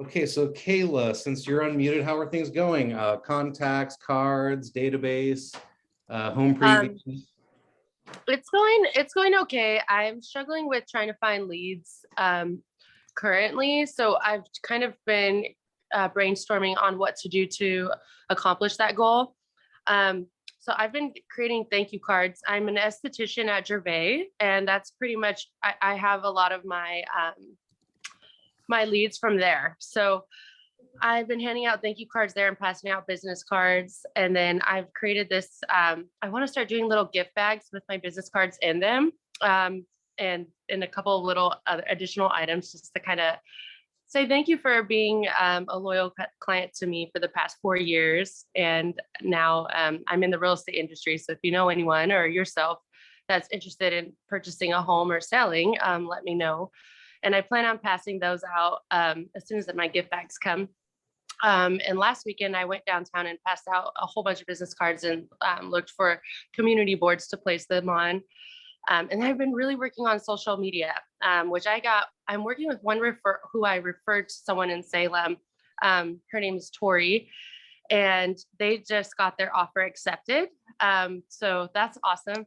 Okay, so Kayla, since you're unmuted, how are things going? Contacts, cards, database, home previews? It's going okay. I'm struggling with trying to find leads currently. So I've kind of been brainstorming on what to do to accomplish that goal. So I've been creating thank you cards. I'm an esthetician at Gervais, and that's pretty much, I have a lot of my my leads from there. So I've been handing out thank you cards there and passing out business cards. And then I've created this, I want to start doing little gift bags with my business cards in them. And a couple of little other additional items just to kind of say thank you for being a loyal client to me for the past 4 years. And now I'm in the real estate industry. So if you know anyone or yourself that's interested in purchasing a home or selling, let me know. And I plan on passing those out as soon as my gift bags come. And last weekend I went downtown and passed out a whole bunch of business cards and looked for community boards to place them on. And I've been really working on social media, which I'm working with one who I referred to someone in Salem. Her name is Tori, and they just got their offer accepted. So that's awesome.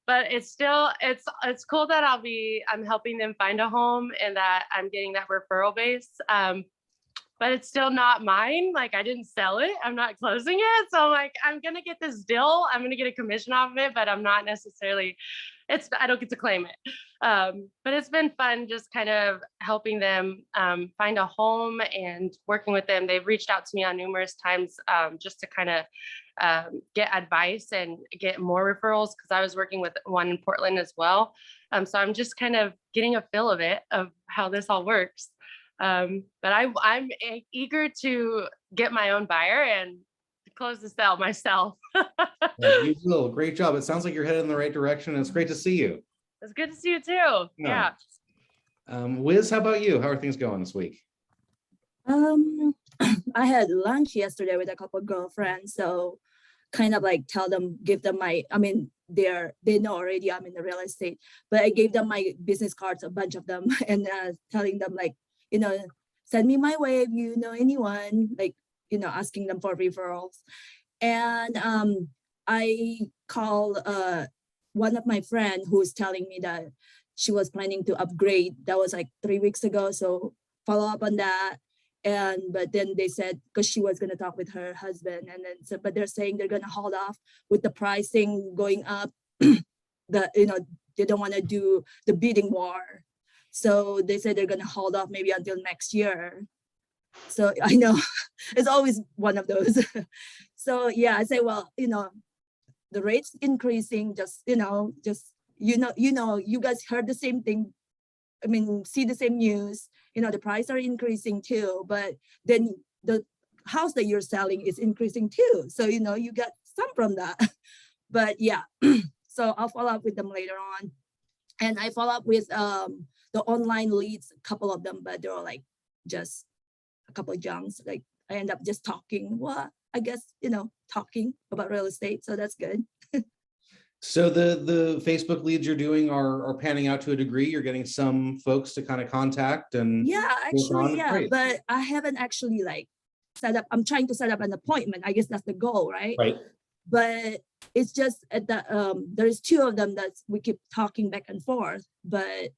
But it's cool that I'm helping them find a home and that I'm getting that referral base. But it's still not mine. Like, I didn't sell it. I'm not closing it. So like, I'm going to get this deal. I'm going to get a commission off of it, but I'm not necessarily, I don't get to claim it. But it's been fun just kind of helping them find a home and working with them. They've reached out to me on numerous times just to kind of get advice and get more referrals, because I was working with one in Portland as well. So I'm just kind of getting a feel of it, of how this all works. But I'm eager to get my own buyer and close the sale myself. Yeah, you will. Great job. It sounds like you're headed in the right direction. It's great to see you. It's good to see you too. Yeah. Wiz, how about you? How are things going this week? I had lunch yesterday with a couple of girlfriends, so kind of like give them my, I mean, they know already I'm in the real estate, but I gave them my business cards, a bunch of them, and telling them like, send me my way if you know anyone, like, asking them for referrals. And I called one of my friends who's telling me that she was planning to upgrade. That was like 3 weeks ago. So follow up on that. But then they said, because she was going to talk with her husband, and then so, but they're saying they're going to hold off with the pricing going up. They don't want to do the bidding war. So they said they're going to hold off maybe until next year. So I know it's always one of those. So yeah, I say, well, the rates increasing, you guys heard the same thing. I mean, see the same news, the price are increasing too, but then the house that you're selling is increasing too. So, you get some from that. But yeah, so I'll follow up with them later on. And I follow up with the online leads, a couple of them, but they're like just a couple of junks. Like I end up just talking, I guess, talking about real estate. So that's good. So the Facebook leads you're doing are panning out to a degree. You're getting some folks to kind of contact and Great. But I haven't actually like set up. I'm trying to set up an appointment. I guess that's the goal, right? Right. But it's just at the there's 2 of them that we keep talking back and forth, but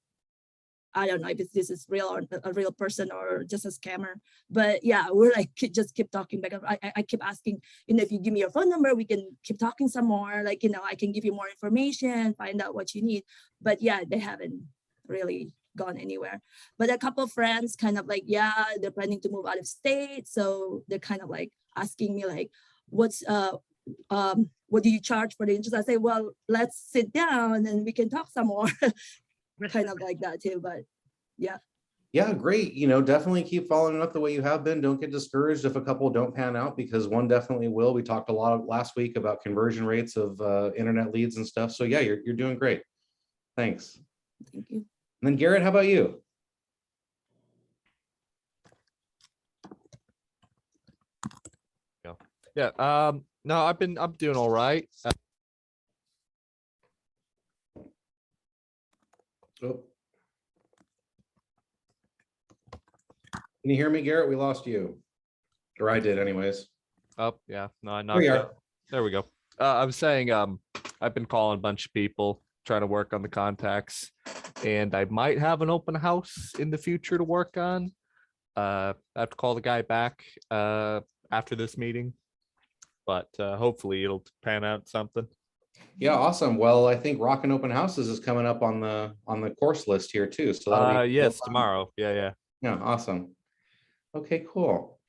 I don't know if this is real or a real person or just a scammer. But yeah, we're like just keep talking back. I keep asking, if you give me your phone number, we can keep talking some more. Like, I can give you more information, find out what you need. But yeah, they haven't really gone anywhere. But a couple of friends kind of like, yeah, they're planning to move out of state. So they're kind of like asking me like, what do you charge for the interest? I say, well, let's sit down and we can talk some more. Kind of like that too, but yeah. Yeah, great. Definitely keep following up the way you have been. Don't get discouraged if a couple don't pan out, because one definitely will. We talked a lot last week about conversion rates of internet leads and stuff. So yeah, you're doing great. Thanks. Thank you. And then Garrett, how about you? Yeah. No, I'm doing all right. Can you hear me, Garrett? We lost you. Or I did anyways. Oh, yeah. No, I There knocked you it. are. There we go. I was saying, I've been calling a bunch of people, trying to work on the contacts, and I might have an open house in the future to work on. I have to call the guy back after this meeting, but hopefully it'll pan out something. Yeah, awesome. Well, I think Rockin' Open Houses is coming up on the course list here too. So that'll be Yes, tomorrow. Yeah. yeah, awesome. Okay, cool.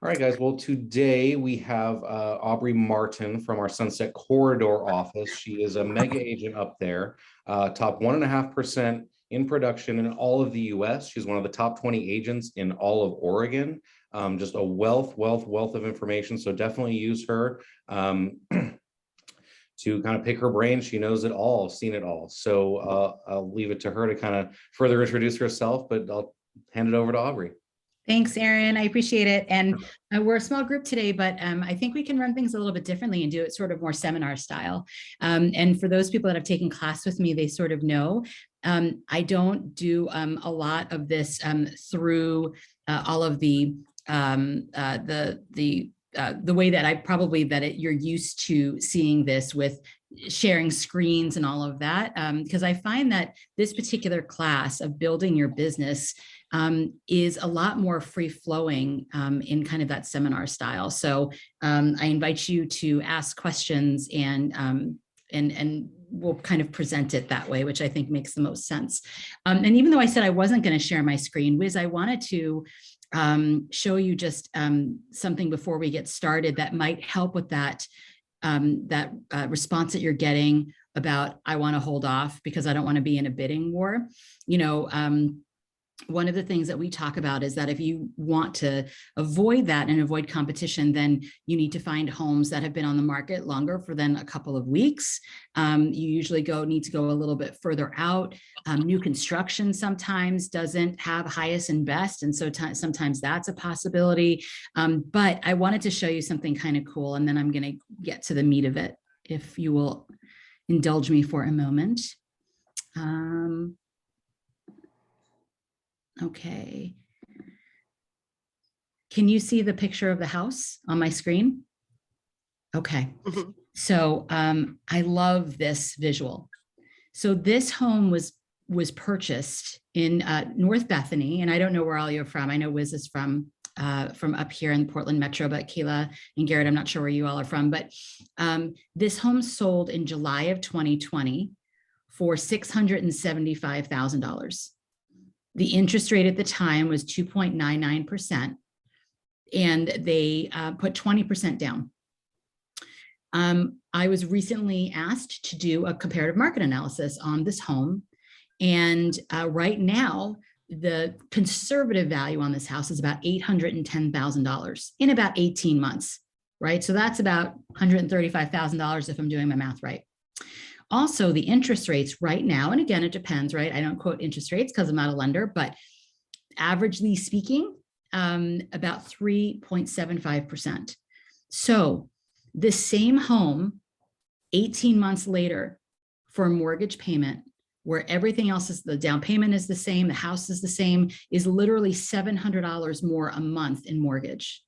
All right, guys. Well, today we have Aubrey Martin from our Sunset Corridor office. She is a mega agent up there, top 1.5% in production in all of the US. She's one of the top 20 agents in all of Oregon. Just a wealth of information. So definitely use her to kind of pick her brain. She knows it all, seen it all. So I'll leave it to her to kind of further introduce herself, but I'll hand it over to Aubrey. Thanks, Aaron. I appreciate it. And we're a small group today, but I think we can run things a little bit differently and do it sort of more seminar style. And for those people that have taken class with me, they sort of know I don't do a lot of this through all of the way that you're used to seeing this with sharing screens and all of that. Because I find that this particular class of building your business is a lot more free flowing in kind of that seminar style. So I invite you to ask questions and we'll kind of present it that way, which I think makes the most sense. And even though I said I wasn't going to share my screen, Wiz, I wanted to show you just something before we get started that might help with that response that you're getting about, I want to hold off because I don't want to be in a bidding war. You know, one of the things that we talk about is that if you want to avoid that and avoid competition, then you need to find homes that have been on the market longer for than a couple of weeks. You usually need to go a little bit further out. New construction sometimes doesn't have highest and best, and so sometimes that's a possibility. But I wanted to show you something kind of cool, and then I'm going to get to the meat of it, if you will indulge me for a moment. Okay. Can you see the picture of the house on my screen? Okay. Mhm. So I love this visual. So this home was purchased in North Bethany, and I don't know where all you're from. I know Wiz is from up here in Portland Metro, but Kayla and Garrett, I'm not sure where you all are from. But this home sold in July of 2020 for $675,000. The interest rate at the time was 2.99%, and they put 20% down. I was recently asked to do a comparative market analysis on this home, and right now, the conservative value on this house is about $810,000 in about 18 months, right? So that's about $135,000 if I'm doing my math right. Also, the interest rates right now, and again, it depends, right? I don't quote interest rates because I'm not a lender, but averagely speaking, about 3.75%. So this same home, 18 months later, for a mortgage payment, where everything else is, the down payment is the same, the house is the same, is literally $700 more a month in mortgage.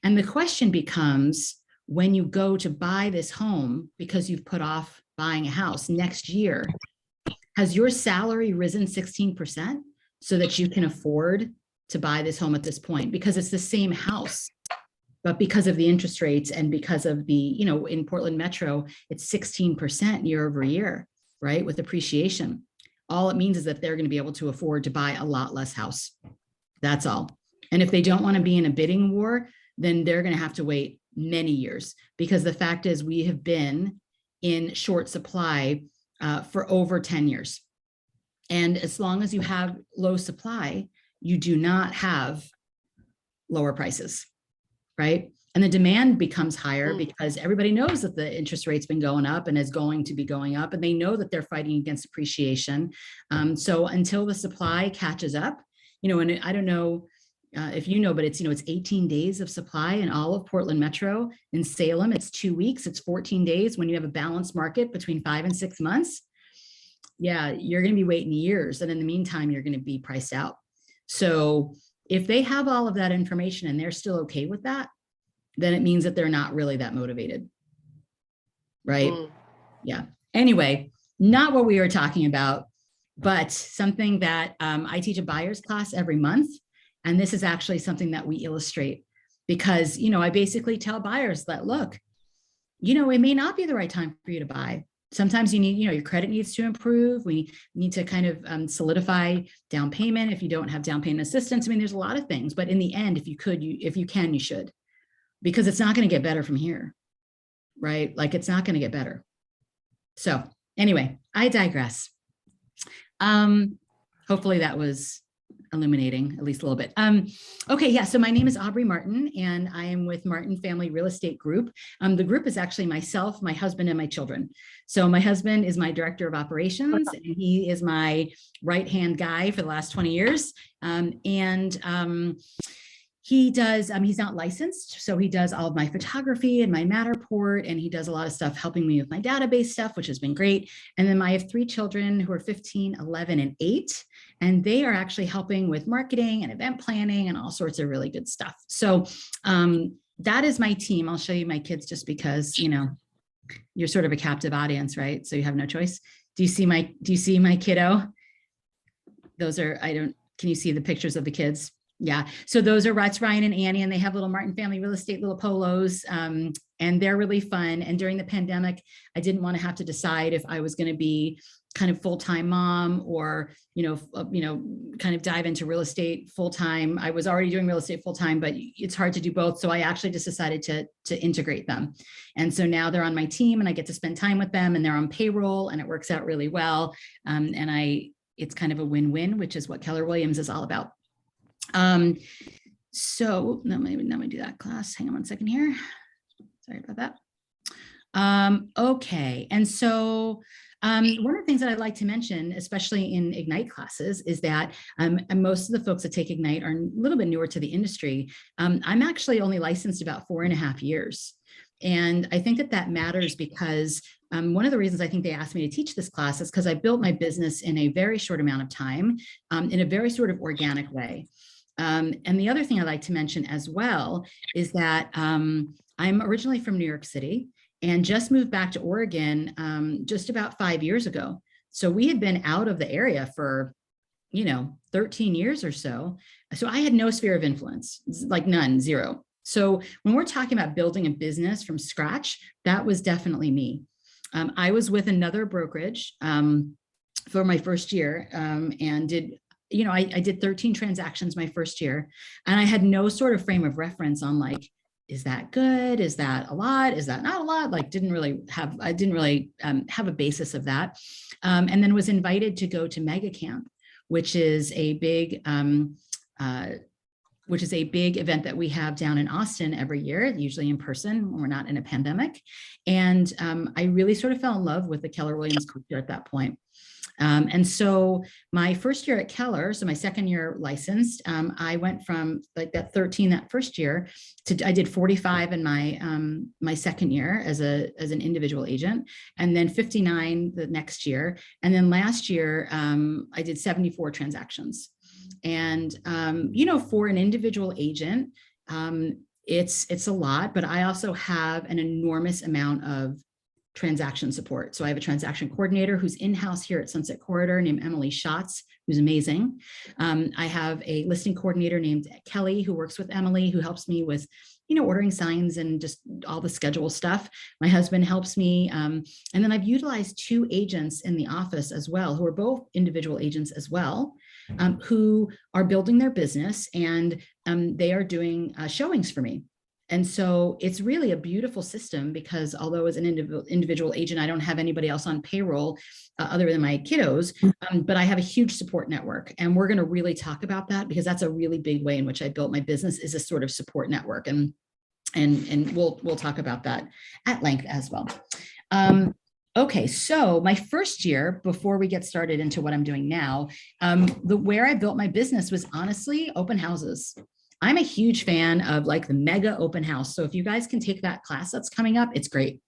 And the question becomes, when you go to buy this home because you've put off buying a house next year, has your salary risen 16% so that you can afford to buy this home at this point? Because it's the same house, but because of the interest rates and because of the, you know, in Portland Metro, it's 16% year over year, right? With appreciation. All it means is that they're going to be able to afford to buy a lot less house. That's all. And if they don't want to be in a bidding war, then they're going to have to wait many years, because the fact is we have been in short supply for over 10 years. And as long as you have low supply, you do not have lower prices, right? And the demand becomes higher because everybody knows that the interest rate's been going up and is going to be going up, and they know that they're fighting against appreciation. So until the supply catches up, you know, and I don't know if you know, but it's, you know, it's 18 days of supply in all of Portland Metro. In Salem, it's 2 weeks, it's 14 days when you have a balanced market between 5 and 6 months. Yeah, you're going to be waiting years. And in the meantime, you're going to be priced out. So If they have all of that information and they're still okay with that, then it means that they're not really that motivated. Right? Mm. Yeah. Anyway, not what we were talking about, but something that I teach a buyer's class every month. And this is actually something that we illustrate because, I basically tell buyers that, look, it may not be the right time for you to buy. Sometimes you need, your credit needs to improve. We need to kind of solidify down payment if you don't have down payment assistance. I mean, there's a lot of things, but in the end, if you can, you should, because it's not going to get better from here, right? Like it's not going to get better. So anyway, I digress. Hopefully that was illuminating at least a little bit. Okay, yeah, so my name is Aubrey Martin and I am with Martin Family Real Estate Group. The group is actually myself, my husband, and my children. So my husband is my director of operations and he is my right-hand guy for the last 20 years. He does, he's not licensed, so he does all of my photography and my Matterport, and he does a lot of stuff helping me with my database stuff, which has been great. And then I have 3 children who are 15, 11, and 8, and they are actually helping with marketing and event planning and all sorts of really good stuff. So that is my team. I'll show you my kids just because, you're sort of a captive audience, right? So you have no choice. Do you see my kiddo? Those are, can you see the pictures of the kids? Yeah. So those are Ruts, Ryan, and Annie, and they have little Martin Family Real Estate little polos, and they're really fun. And during the pandemic, I didn't want to have to decide if I was going to be kind of full-time mom or, kind of dive into real estate full-time. I was already doing real estate full-time, but it's hard to do both. So I actually just decided to integrate them. And so now they're on my team and I get to spend time with them and they're on payroll and it works out really well. It's kind of a win-win, which is what Keller Williams is all about. So let me do that class. Hang on one second here. Sorry about that. Okay. And so, one of the things that I'd like to mention, especially in Ignite classes, is that and most of the folks that take Ignite are a little bit newer to the industry. I'm actually only licensed about 4.5 years. And I think that matters because one of the reasons I think they asked me to teach this class is because I built my business in a very short amount of time, in a very sort of organic way. And the other thing I'd like to mention as well is that I'm originally from New York City and just moved back to Oregon just about 5 years ago. So we had been out of the area for, 13 years or so. So I had no sphere of influence, like none, zero. So when we're talking about building a business from scratch, that was definitely me. I was with another brokerage for my first year and did I did 13 transactions my first year, and I had no sort of frame of reference on like, is that good? Is that a lot? Is that not a lot? Like, I didn't really have a basis of that. And then was invited to go to Mega Camp, which is a big event that we have down in Austin every year, usually in person when we're not in a pandemic. And I really sort of fell in love with the Keller Williams culture at that point. And so my first year at Keller, so my second year licensed, I went from like that 13 that first year to I did 45 in my second year as an individual agent, and then 59 the next year, and then last year I did 74 transactions. And for an individual agent, it's a lot, but I also have an enormous amount of transaction support. So I have a transaction coordinator who's in-house here at Sunset Corridor named Emily Schatz, who's amazing. I have a listing coordinator named Kelly who works with Emily, who helps me with, ordering signs and just all the schedule stuff. My husband helps me. And then I've utilized 2 agents in the office as well, who are both individual agents as well, who are building their business, and they are doing showings for me. And so it's really a beautiful system because although as an individual agent, I don't have anybody else on payroll other than my kiddos, but I have a huge support network. And we're going to really talk about that because that's a really big way in which I built my business, is a sort of support network. And we'll talk about that at length as well. Okay, so my first year, before we get started into what I'm doing now, where I built my business was honestly open houses. I'm a huge fan of like the mega open house. So if you guys can take that class that's coming up, it's great.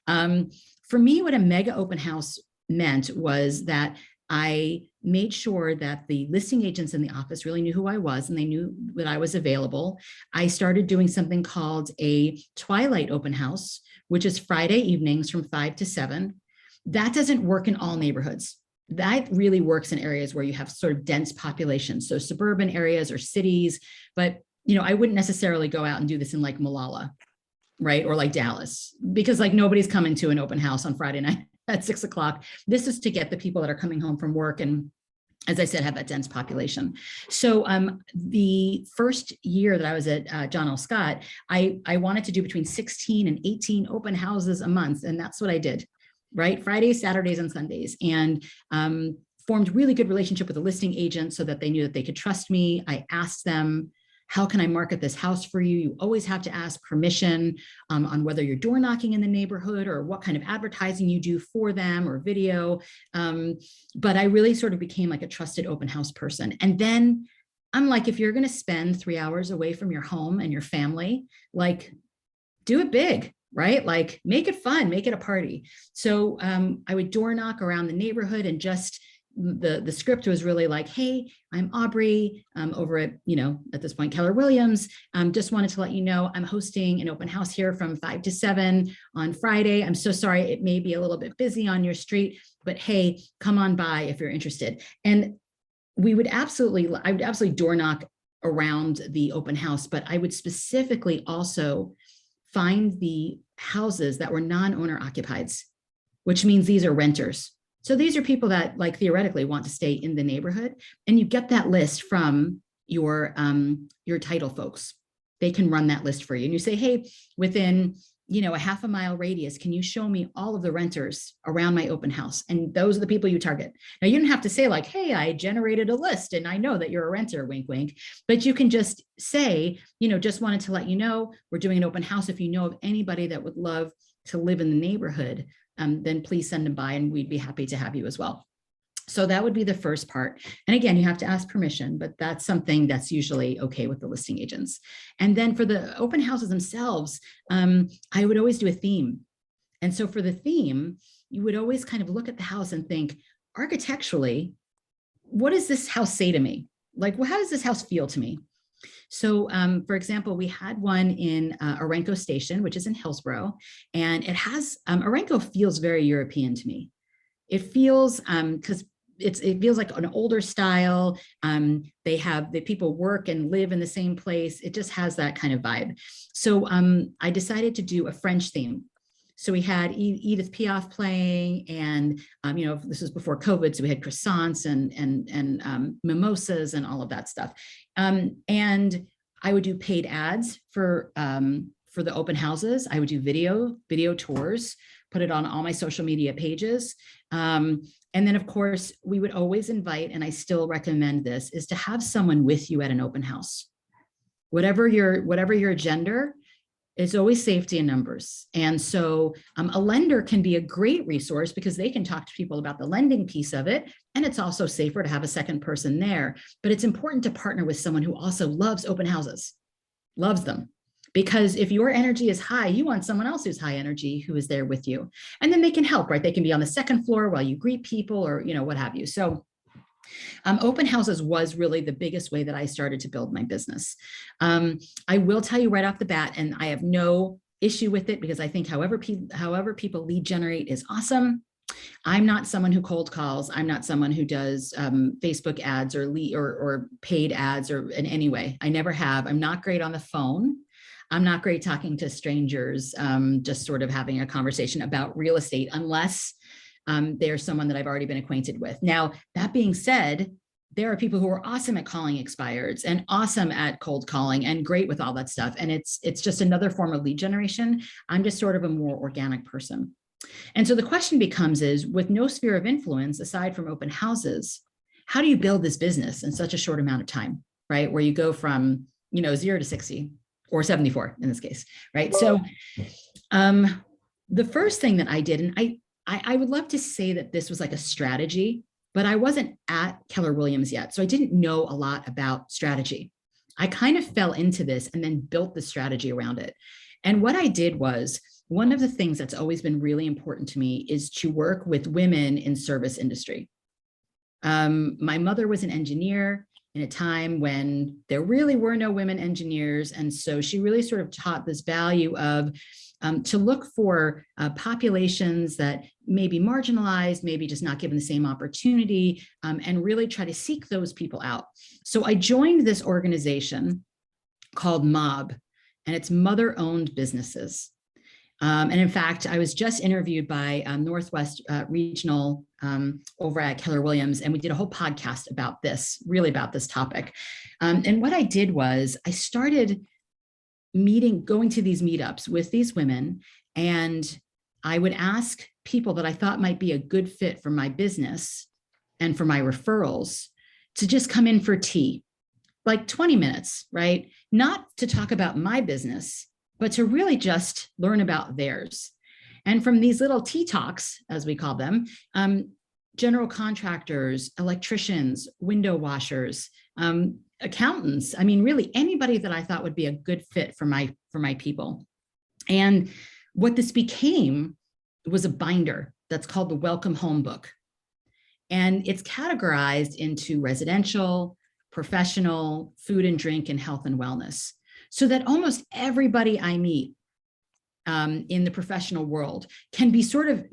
For me, what a mega open house meant was that I made sure that the listing agents in the office really knew who I was and they knew that I was available. I started doing something called a twilight open house, which is Friday evenings from 5 to 7. That doesn't work in all neighborhoods. That really works in areas where you have sort of dense populations, so suburban areas or cities. But I wouldn't necessarily go out and do this in like Malala, right? Or like Dallas, because like nobody's coming to an open house on Friday night at 6 o'clock. This is to get the people that are coming home from work and, as I said, have that dense population. So the first year that I was at John L. Scott, I wanted to do between 16 and 18 open houses a month. And that's what I did, right? Fridays, Saturdays, and Sundays. And formed really good relationship with the listing agent so that they knew that they could trust me. I asked them, how can I market this house for you? You always have to ask permission on whether you're door knocking in the neighborhood or what kind of advertising you do for them or video. But I really sort of became like a trusted open house person. And then I'm like, if you're going to spend 3 hours away from your home and your family, like do it big, right? Like make it fun, make it a party. So I would door knock around the neighborhood and just the script was really like, hey, I'm Aubrey over at, at this point, Keller Williams. Just wanted to let you know I'm hosting an open house here from 5 to 7 on Friday. I'm so sorry, it may be a little bit busy on your street, but hey, come on by if you're interested. And I would absolutely door knock around the open house, but I would specifically also find the houses that were non-owner occupieds, which means these are renters. So these are people that like theoretically want to stay in the neighborhood, and you get that list from your title folks. They can run that list for you. And you say, hey, within, a half a mile radius, can you show me all of the renters around my open house? And those are the people you target. Now you don't have to say like, hey, I generated a list and I know that you're a renter, wink, wink, but you can just say, just wanted to let you know, we're doing an open house. If you know of anybody that would love to live in the neighborhood, then please send them by and we'd be happy to have you as well. So that would be the first part. And again, you have to ask permission, but that's something that's usually okay with the listing agents. And then for the open houses themselves, I would always do a theme. And so for the theme, you would always kind of look at the house and think, architecturally, what does this house say to me? Like, well, how does this house feel to me? So for example, we had one in Orenco Station, which is in Hillsborough, and it has, Orenco feels very European to me. It feels, because it feels like an older style. The people work and live in the same place. It just has that kind of vibe. So I decided to do a French theme. So we had Edith Piaf playing, and this was before COVID, so we had croissants and mimosas and all of that stuff. And I would do paid ads for the open houses. I would do video tours, put it on all my social media pages. And then of course we would always invite, and I still recommend this, is to have someone with you at an open house. Whatever your gender, it's always safety in numbers. And so a lender can be a great resource because they can talk to people about the lending piece of it. And it's also safer to have a second person there. But it's important to partner with someone who also loves open houses, loves them. Because if your energy is high, you want someone else who's high energy who is there with you. And then they can help, right? They can be on the second floor while you greet people or, what have you. So open houses was really the biggest way that I started to build my business. I will tell you right off the bat, and I have no issue with it because I think however people lead generate is awesome. I'm not someone who cold calls. I'm not someone who does Facebook ads or paid ads or in any way. I never have. I'm not great on the phone. I'm not great talking to strangers, just sort of having a conversation about real estate unless they're someone that I've already been acquainted with. Now, that being said, there are people who are awesome at calling expireds and awesome at cold calling and great with all that stuff. And it's just another form of lead generation. I'm just sort of a more organic person. And so the question becomes is, with no sphere of influence, aside from open houses, how do you build this business in such a short amount of time, right? Where you go from, 0 to 60 or 74 in this case, right? So the first thing that I did, and I would love to say that this was like a strategy, but I wasn't at Keller Williams yet. So I didn't know a lot about strategy. I kind of fell into this and then built the strategy around it. And what I did was, one of the things that's always been really important to me is to work with women in service industry. My mother was an engineer in a time when there really were no women engineers. And so she really sort of taught this value of to look for populations that may be marginalized, maybe just not given the same opportunity, and really try to seek those people out. So I joined this organization called MOB, and it's mother-owned businesses. And in fact, I was just interviewed by Northwest Regional over at Keller Williams, and we did a whole podcast about this, really about this topic. And what I did was I started going to these meetups with these women, and I would ask people that I thought might be a good fit for my business and for my referrals to just come in for tea, like 20 minutes, right? Not to talk about my business, but to really just learn about theirs. And from these little tea talks, as we call them, general contractors, electricians, window washers, accountants, I mean, really anybody that I thought would be a good fit for my people. And what this became was a binder that's called the Welcome Home Book. And it's categorized into residential, professional, food and drink, and health and wellness, so that almost everybody I meet in the professional world can be sort of,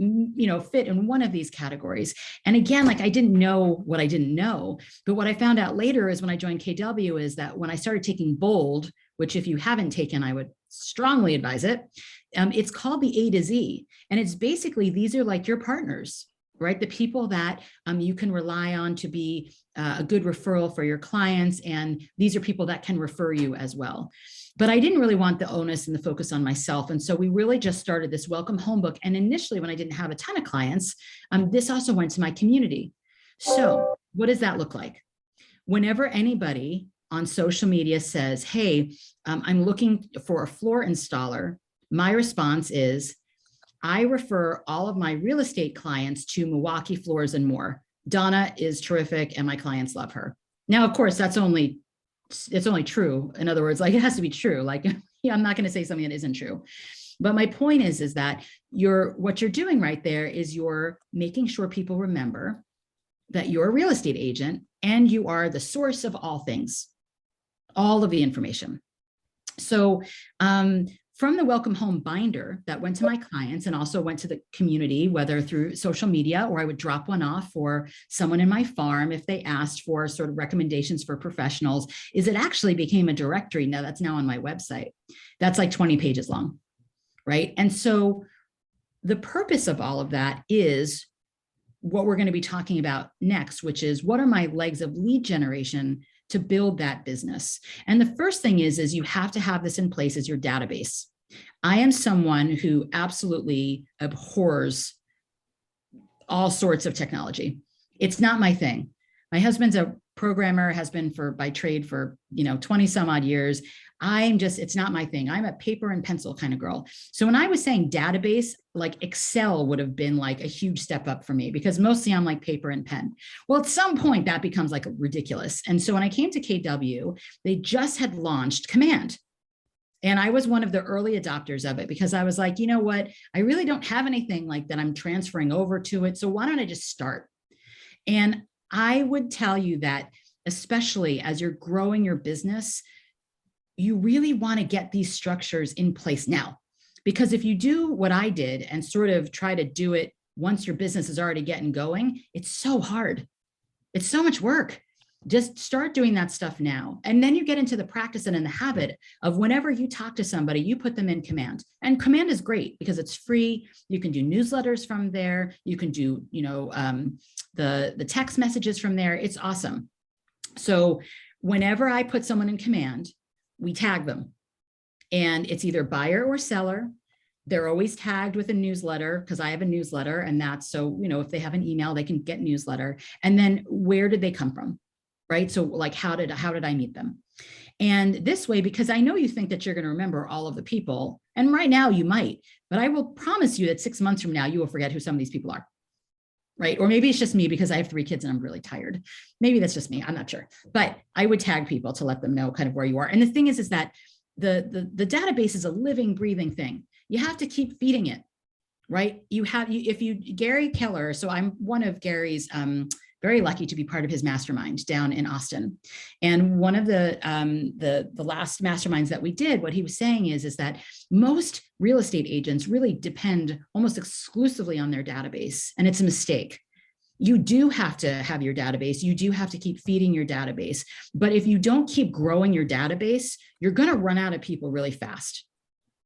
fit in one of these categories. And again, like I didn't know what I didn't know, but what I found out later is when I joined KW is that when I started taking BOLD, which if you haven't taken, I would strongly advise it. It's called the A to Z. And it's basically, these are like your partners, right? The people that you can rely on to be a good referral for your clients. And these are people that can refer you as well. But I didn't really want the onus and the focus on myself. And so we really just started this Welcome Home Book. And initially, when I didn't have a ton of clients, this also went to my community. So what does that look like? Whenever anybody on social media says, hey, I'm looking for a floor installer, my response is, I refer all of my real estate clients to Milwaukee Floors and More. Donna is terrific and my clients love her. Now, of course, it's only true. In other words, like it has to be true. Like, I'm not going to say something that isn't true. But my point is that what you're doing right there is you're making sure people remember that you're a real estate agent and you are the source of all things, all of the information. So, from the Welcome Home binder that went to my clients and also went to the community, whether through social media or I would drop one off for someone in my farm if they asked for sort of recommendations for professionals, is it actually became a directory now that's now on my website. That's like 20 pages long, right? And so the purpose of all of that is what we're going to be talking about next, which is what are my legs of lead generation to build that business. And the first thing is you have to have this in place as your database. I am someone who absolutely abhors all sorts of technology. It's not my thing. My husband's a programmer, has been by trade for 20 some odd years. It's not my thing. I'm a paper and pencil kind of girl. So when I was saying database, like Excel would have been like a huge step up for me because mostly I'm like paper and pen. Well, at some point that becomes like ridiculous. And so when I came to KW, they just had launched Command. And I was one of the early adopters of it because I was like, you know what? I really don't have anything like that I'm transferring over to it. So why don't I just start? And I would tell you that, especially as you're growing your business, you really want to get these structures in place now. Because if you do what I did and sort of try to do it once your business is already getting going, it's so hard. It's so much work. Just start doing that stuff now. And then you get into the practice and in the habit of whenever you talk to somebody, you put them in Command. And Command is great because it's free. You can do newsletters from there. You can do, the text messages from there. It's awesome. So whenever I put someone in Command, we tag them. And it's either buyer or seller. They're always tagged with a newsletter because I have a newsletter. And that's so, if they have an email, they can get newsletter. And then where did they come from? Right? So like, how did I meet them? And this way, because I know you think that you're going to remember all of the people. And right now you might, but I will promise you that 6 months from now, you will forget who some of these people are. Right? Or maybe it's just me because I have 3 kids and I'm really tired. Maybe that's just me. I'm not sure. But I would tag people to let them know kind of where you are. And the thing is that the database is a living, breathing thing. You have to keep feeding it, right? Gary Keller. So I'm one of Gary's very lucky to be part of his mastermind down in Austin. And one of the last masterminds that we did, what he was saying is that most real estate agents really depend almost exclusively on their database, and it's a mistake. You do have to have your database. You do have to keep feeding your database. But if you don't keep growing your database, you're going to run out of people really fast,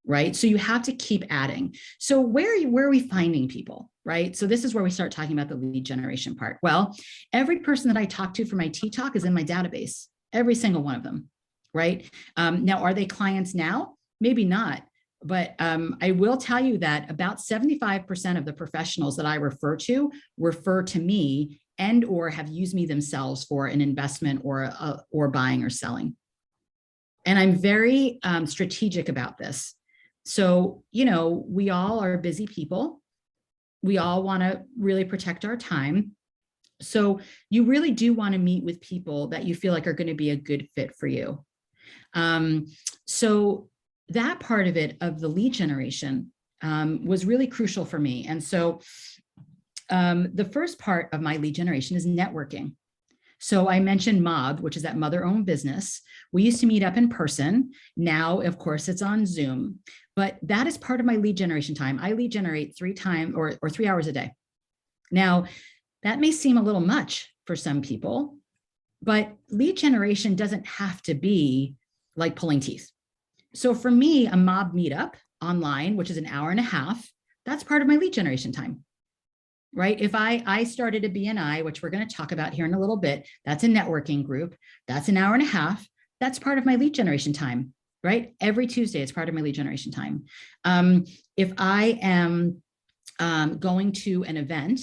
right? So you have to keep adding. So where are we finding people, right? So this is where we start talking about the lead generation part. Well, every person that I talk to for my Tea Talk is in my database, every single one of them, right? Now, are they clients now? Maybe not. But I will tell you that about 75% of the professionals that I refer to me and or have used me themselves for an investment or buying or selling. And I'm very strategic about this. So, you know, we all are busy people. We all want to really protect our time. So you really do want to meet with people that you feel like are going to be a good fit for you. So that part of it, of the lead generation, was really crucial for me. And so the first part of my lead generation is networking. So I mentioned MOB, which is that mother-owned business. We used to meet up in person. Now, of course, it's on Zoom, but that is part of my lead generation time. I lead generate 3 hours a day. Now, that may seem a little much for some people, but lead generation doesn't have to be like pulling teeth. So for me, a MOB meetup online, which is an hour and a half, that's part of my lead generation time, right? If I started a BNI, which we're going to talk about here in a little bit, that's a networking group. That's an hour and a half. That's part of my lead generation time, right? Every Tuesday, it's part of my lead generation time. If I am going to an event,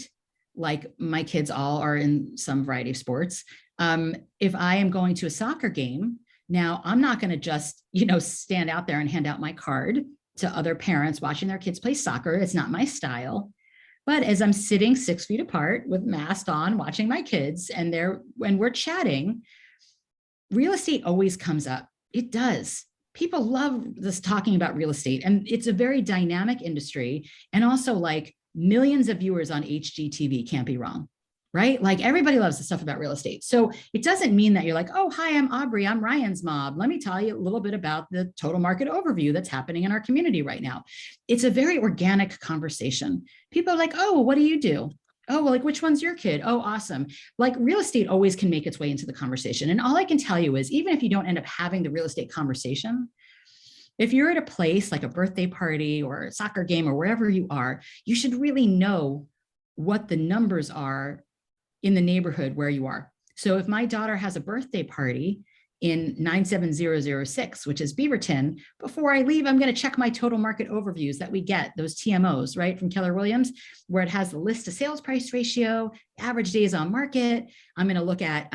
like my kids all are in some variety of sports, if I am going to a soccer game, now, I'm not going to just, stand out there and hand out my card to other parents watching their kids play soccer. It's not my style. But as I'm sitting 6 feet apart with mask on, watching my kids, and we're chatting, real estate always comes up. It does. People love this talking about real estate, and it's a very dynamic industry. And also, like, millions of viewers on HGTV can't be wrong. Right? Like, everybody loves the stuff about real estate. So it doesn't mean that you're like, oh, hi, I'm Aubrey. I'm Ryan's MOB. Let me tell you a little bit about the total market overview that's happening in our community right now. It's a very organic conversation. People are like, oh, what do you do? Oh, well, like, which one's your kid? Oh, awesome. Like, real estate always can make its way into the conversation. And all I can tell you is, even if you don't end up having the real estate conversation, if you're at a place like a birthday party or a soccer game or wherever you are, you should really know what the numbers are in the neighborhood where you are. So if my daughter has a birthday party in 97006, which is Beaverton, before I leave, I'm going to check my total market overviews that we get, those TMOs, right, from Keller Williams, where it has the list to sales price ratio, average days on market. I'm going to look at,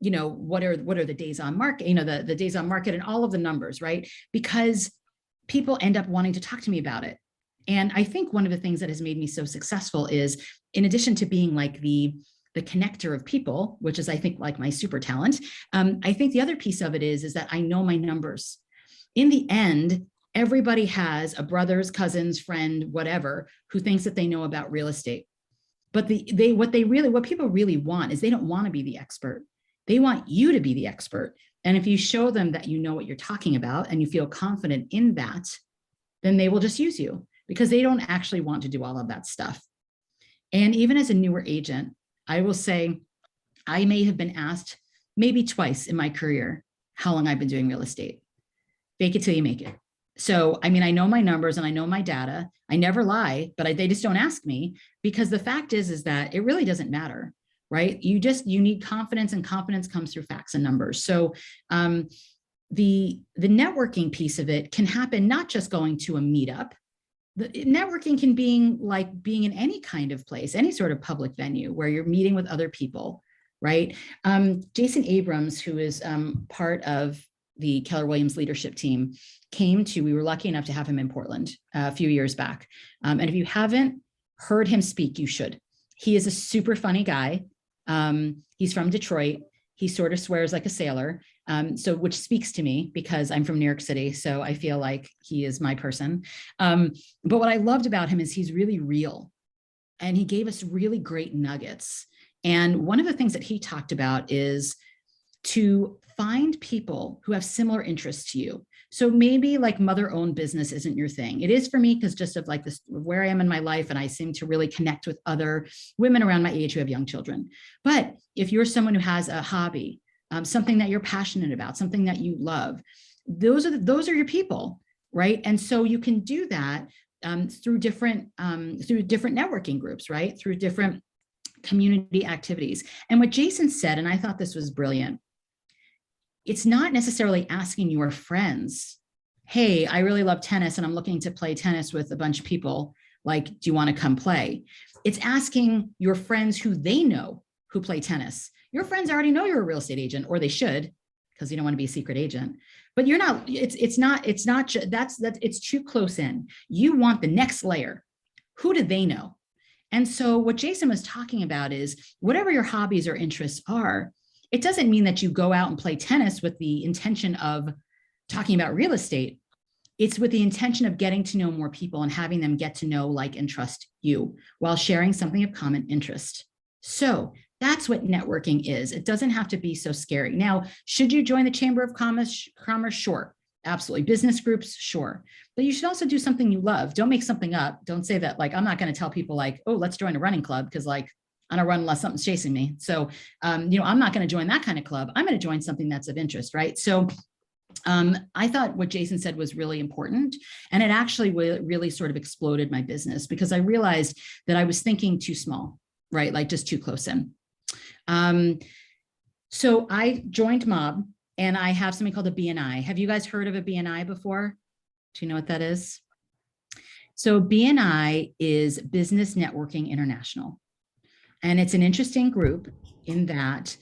what are the days on market, the days on market and all of the numbers, right? Because people end up wanting to talk to me about it. And I think one of the things that has made me so successful is, in addition to being like the connector of people, which is, I think, like my super talent. I think the other piece of it is that I know my numbers. In the end, everybody has a brother's, cousin's, friend, whatever, who thinks that they know about real estate. But what people really want is, they don't want to be the expert. They want you to be the expert. And if you show them that you know what you're talking about and you feel confident in that, then they will just use you, because they don't actually want to do all of that stuff. And even as a newer agent, I will say I may have been asked maybe twice in my career how long I've been doing real estate. Fake it till you make it. So, I know my numbers and I know my data. I never lie, but they just don't ask me, because the fact is that it really doesn't matter, right? You need confidence, and confidence comes through facts and numbers. So the networking piece of it can happen not just going to a meetup. The networking can be like being in any kind of place, any sort of public venue where you're meeting with other people, right? Jason Abrams, who is part of the Keller Williams leadership team, we were lucky enough to have him in Portland a few years back. And if you haven't heard him speak, you should. He is a super funny guy. He's from Detroit. He sort of swears like a sailor, which speaks to me because I'm from New York City. So I feel like he is my person. But what I loved about him is he's really real, and he gave us really great nuggets. And one of the things that he talked about is to find people who have similar interests to you. So maybe like mother-owned business isn't your thing. It is for me because just of like this, where I am in my life, and I seem to really connect with other women around my age who have young children. But if you're someone who has a hobby, something that you're passionate about, something that you love, those are your people, right? And so you can do that through different networking groups, right? Through different community activities. And what Jason said, and I thought this was brilliant, it's not necessarily asking your friends, hey, I really love tennis and I'm looking to play tennis with a bunch of people. Like, do you want to come play? It's asking your friends who they know who play tennis. Your friends already know you're a real estate agent, or they should, because you don't want to be a secret agent. But you're not, it's too close in. You want the next layer. Who do they know? And so what Jason was talking about is whatever your hobbies or interests are, it doesn't mean that you go out and play tennis with the intention of talking about real estate. It's with the intention of getting to know more people and having them get to know, like, and trust you while sharing something of common interest. So that's what networking is. It doesn't have to be so scary. Now, should you join the Chamber of Commerce? Sure, absolutely. Business groups, sure. But you should also do something you love. Don't make something up. Don't say that, like, I'm not going to tell people like, oh, let's join a running club, because like, I don't run unless something's chasing me. So, I'm not going to join that kind of club. I'm going to join something that's of interest, right? So I thought what Jason said was really important. And it actually really sort of exploded my business, because I realized that I was thinking too small, right? Like just too close in. So I joined Mob, and I have something called a BNI. Have you guys heard of a BNI before? Do you know what that is? So BNI is Business Networking International. And it's an interesting group in that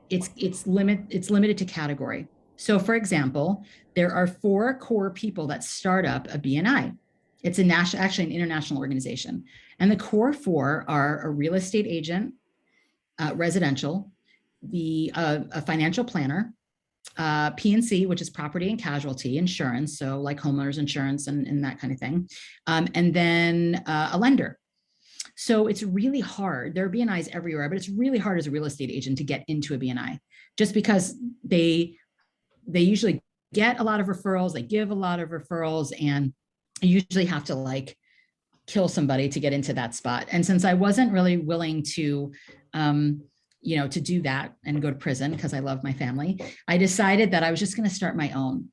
it's limited to category. So for example, there are 4 core people that start up a BNI. It's actually an international organization. And the core 4 are a real estate agent, residential, a financial planner, P&C, which is property and casualty insurance, so like homeowners insurance and that kind of thing, and then a lender. So it's really hard. There are BNIs everywhere, but it's really hard as a real estate agent to get into a BNI, just because they usually get a lot of referrals, they give a lot of referrals, and you usually have to like kill somebody to get into that spot. And since I wasn't really willing to, to do that and go to prison, because I love my family, I decided that I was just going to start my own.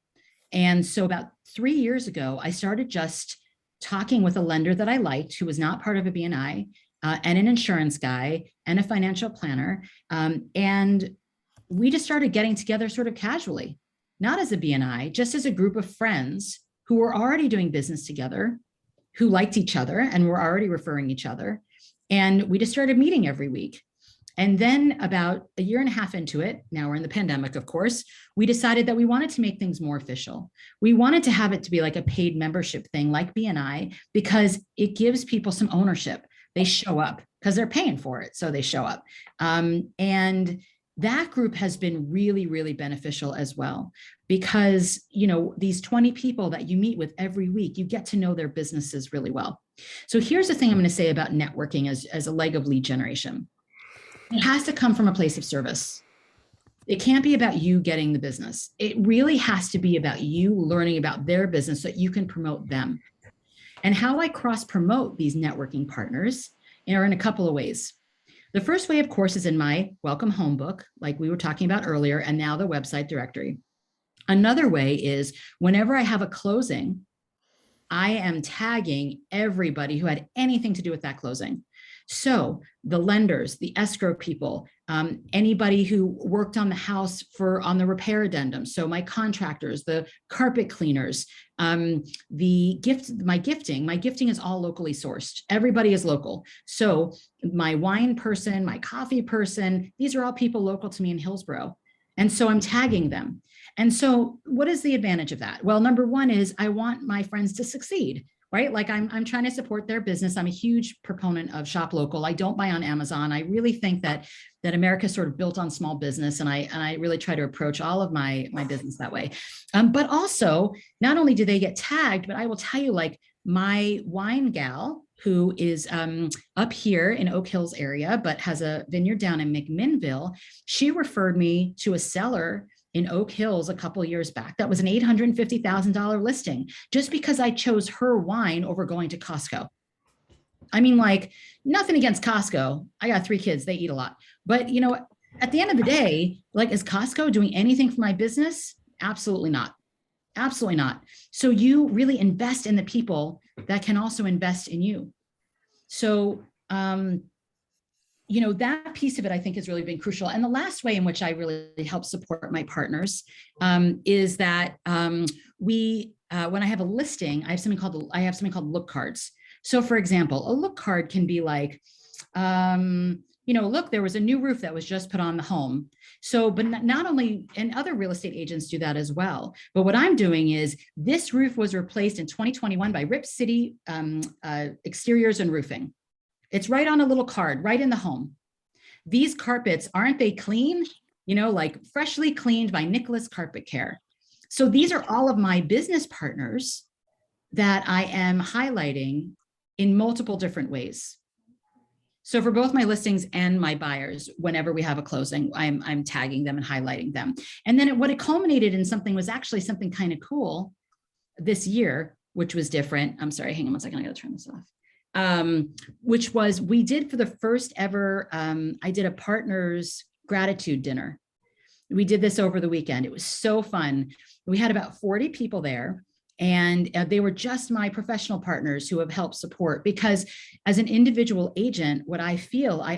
And so about 3 years ago, I started just talking with a lender that I liked, who was not part of a BNI, and an insurance guy and a financial planner. And we just started getting together sort of casually, not as a BNI, just as a group of friends who were already doing business together, who liked each other and were already referring each other. And we just started meeting every week. And then about a year and a half into it, now we're in the pandemic, of course, we decided that we wanted to make things more official. We wanted to have it to be like a paid membership thing like BNI, because it gives people some ownership. They show up because they're paying for it. So they show up. And that group has been really, really beneficial as well, because, these 20 people that you meet with every week, you get to know their businesses really well. So here's the thing I'm going to say about networking as a leg of lead generation. It has to come from a place of service. It can't be about you getting the business. It really has to be about you learning about their business so that you can promote them. And how I cross promote these networking partners are in a couple of ways. The first way, of course, is in my Welcome Home book, like we were talking about earlier, and now the website directory. Another way is whenever I have a closing, I am tagging everybody who had anything to do with that closing. So the lenders, the escrow people, anybody who worked on the house on the repair addendum. So my contractors, the carpet cleaners, my gifting is all locally sourced. Everybody is local. So my wine person, my coffee person, these are all people local to me in Hillsborough. And so I'm tagging them. And so what is the advantage of that? Well, number one is I want my friends to succeed. Right? Like I'm trying to support their business. I'm a huge proponent of shop local. I don't buy on Amazon. I really think that America is sort of built on small business. And I really try to approach all of my business that way. But also, not only do they get tagged, but I will tell you, like, my wine gal, who is up here in Oak Hills area, but has a vineyard down in McMinnville, she referred me to a seller in Oak Hills a couple of years back. That was an $850,000 listing, just because I chose her wine over going to Costco. I mean, like, nothing against Costco. I got 3 kids, they eat a lot. But you know, at the end of the day, like, is Costco doing anything for my business? Absolutely not. Absolutely not. So you really invest in the people that can also invest in you. So, you know, that piece of it, I think, has really been crucial. And the last way in which I really help support my partners is that when I have a listing, I have something called look cards. So for example, a look card can be like, you know, look, there was a new roof that was just put on the home. So, but not only, and other real estate agents do that as well. But what I'm doing is, this roof was replaced in 2021 by Rip City Exteriors and Roofing. It's right on a little card, right in the home. These carpets, aren't they clean? You know, like freshly cleaned by Nicholas Carpet Care. So these are all of my business partners that I am highlighting in multiple different ways. So for both my listings and my buyers, whenever we have a closing, I'm tagging them and highlighting them. And then what it culminated in something was actually something kind of cool this year, which was different. I'm sorry, hang on one second, I gotta turn this off. Which was, we did for the first ever, I did a partners gratitude dinner. We did this over the weekend. It was so fun. We had about 40 people there. And they were just my professional partners who have helped support, because as an individual agent, what I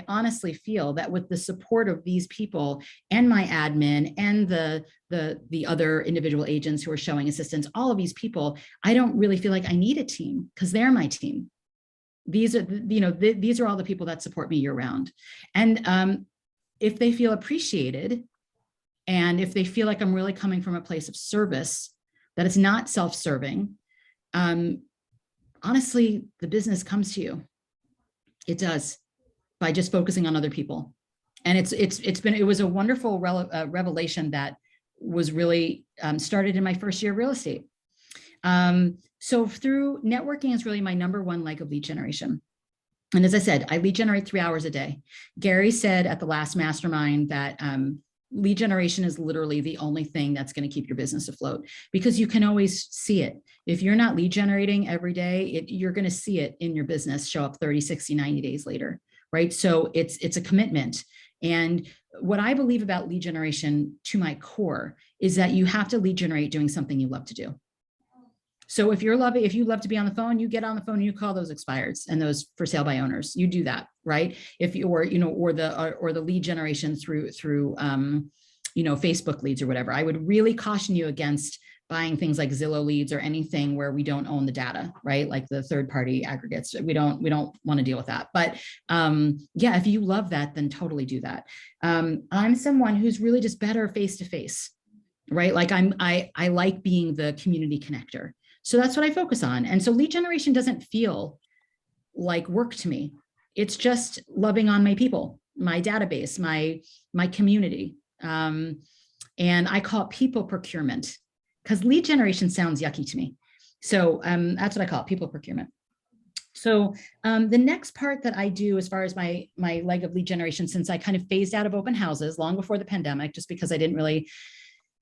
honestly feel that with the support of these people and my admin and the other individual agents who are showing assistance, all of these people, I don't really feel like I need a team, because they're my team. These are, you know, these are all the people that support me year round. And if they feel appreciated, and if they feel like I'm really coming from a place of service, that it's not self-serving, honestly, the business comes to you. It does, by just focusing on other people. And it was a wonderful revelation that was really started in my first year of real estate. So through networking is really my number one leg of lead generation. And as I said, I lead generate 3 hours a day. Gary said at the last mastermind that lead generation is literally the only thing that's going to keep your business afloat, because you can always see it. If you're not lead generating every day, you're going to see it in your business show up 30, 60, 90 days later, right? So it's a commitment. And what I believe about lead generation to my core is that you have to lead generate doing something you love to do. So if you love to be on the phone, you get on the phone and you call those expireds and those for sale by owners. You do that, right? If you, or the lead generation through Facebook leads or whatever. I would really caution you against buying things like Zillow leads or anything where we don't own the data, right? Like the third-party aggregates. We don't want to deal with that. But yeah, if you love that, then totally do that. I'm someone who's really just better face-to-face, right? Like I like being the community connector. So that's what I focus on. And so lead generation doesn't feel like work to me. It's just loving on my people, my database, my community. And I call it people procurement, because lead generation sounds yucky to me. So that's what I call it, people procurement. So the next part that I do as far as my leg of lead generation, since I kind of phased out of open houses long before the pandemic, just because I didn't really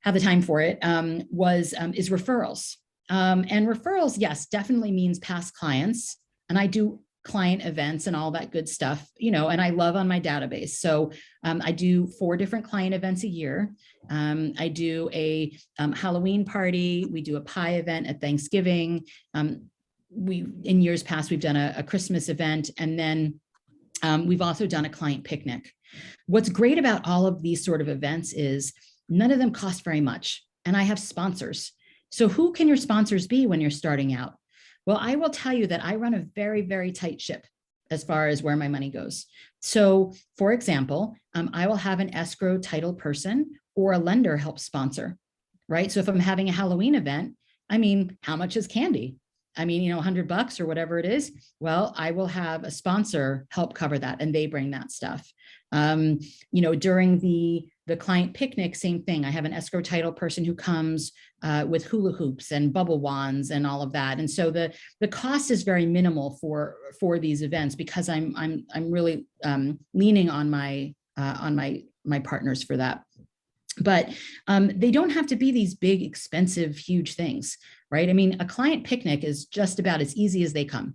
have the time for it, is referrals. And referrals, yes, definitely means past clients. And I do client events and all that good stuff, and I love on my database. So I do 4 different client events a year. I do a Halloween party. We do a pie event at Thanksgiving. In years past, we've done a Christmas event, and then we've also done a client picnic. What's great about all of these sort of events is none of them cost very much. And I have sponsors. So who can your sponsors be when you're starting out? Well, I will tell you that I run a very, very tight ship as far as where my money goes. So for example, I will have an escrow title person or a lender help sponsor, right? So if I'm having a Halloween event, I mean, how much is candy? I mean, $100 or whatever it is. Well, I will have a sponsor help cover that, and they bring that stuff. During the The client picnic, same thing. I have an escrow title person who comes with hula hoops and bubble wands and all of that. And so the cost is very minimal for these events because I'm really leaning on my partners for that. But they don't have to be these big, expensive, huge things, right? I mean, a client picnic is just about as easy as they come.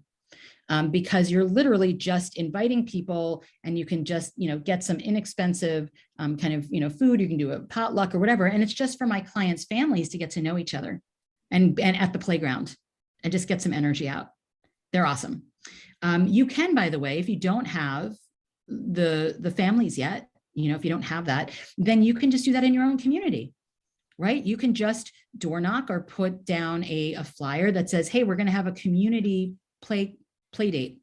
Because you're literally just inviting people and you can just, get some inexpensive kind of, food. You can do a potluck or whatever. And it's just for my clients' families to get to know each other and at the playground and just get some energy out. They're awesome. You can, by the way, if you don't have the families yet, if you don't have that, then you can just do that in your own community, right? You can just door knock or put down a flyer that says, hey, we're going to have a community play date.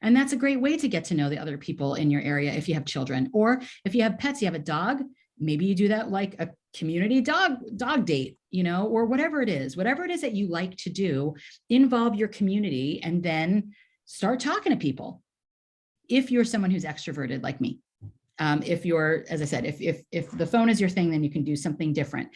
And that's a great way to get to know the other people in your area if you have children, or if you have pets, you have a dog, maybe you do that like a community dog date, or whatever it is that you like to do, involve your community and then start talking to people. If you're someone who's extroverted like me, if you're, as I said, if the phone is your thing, then you can do something different.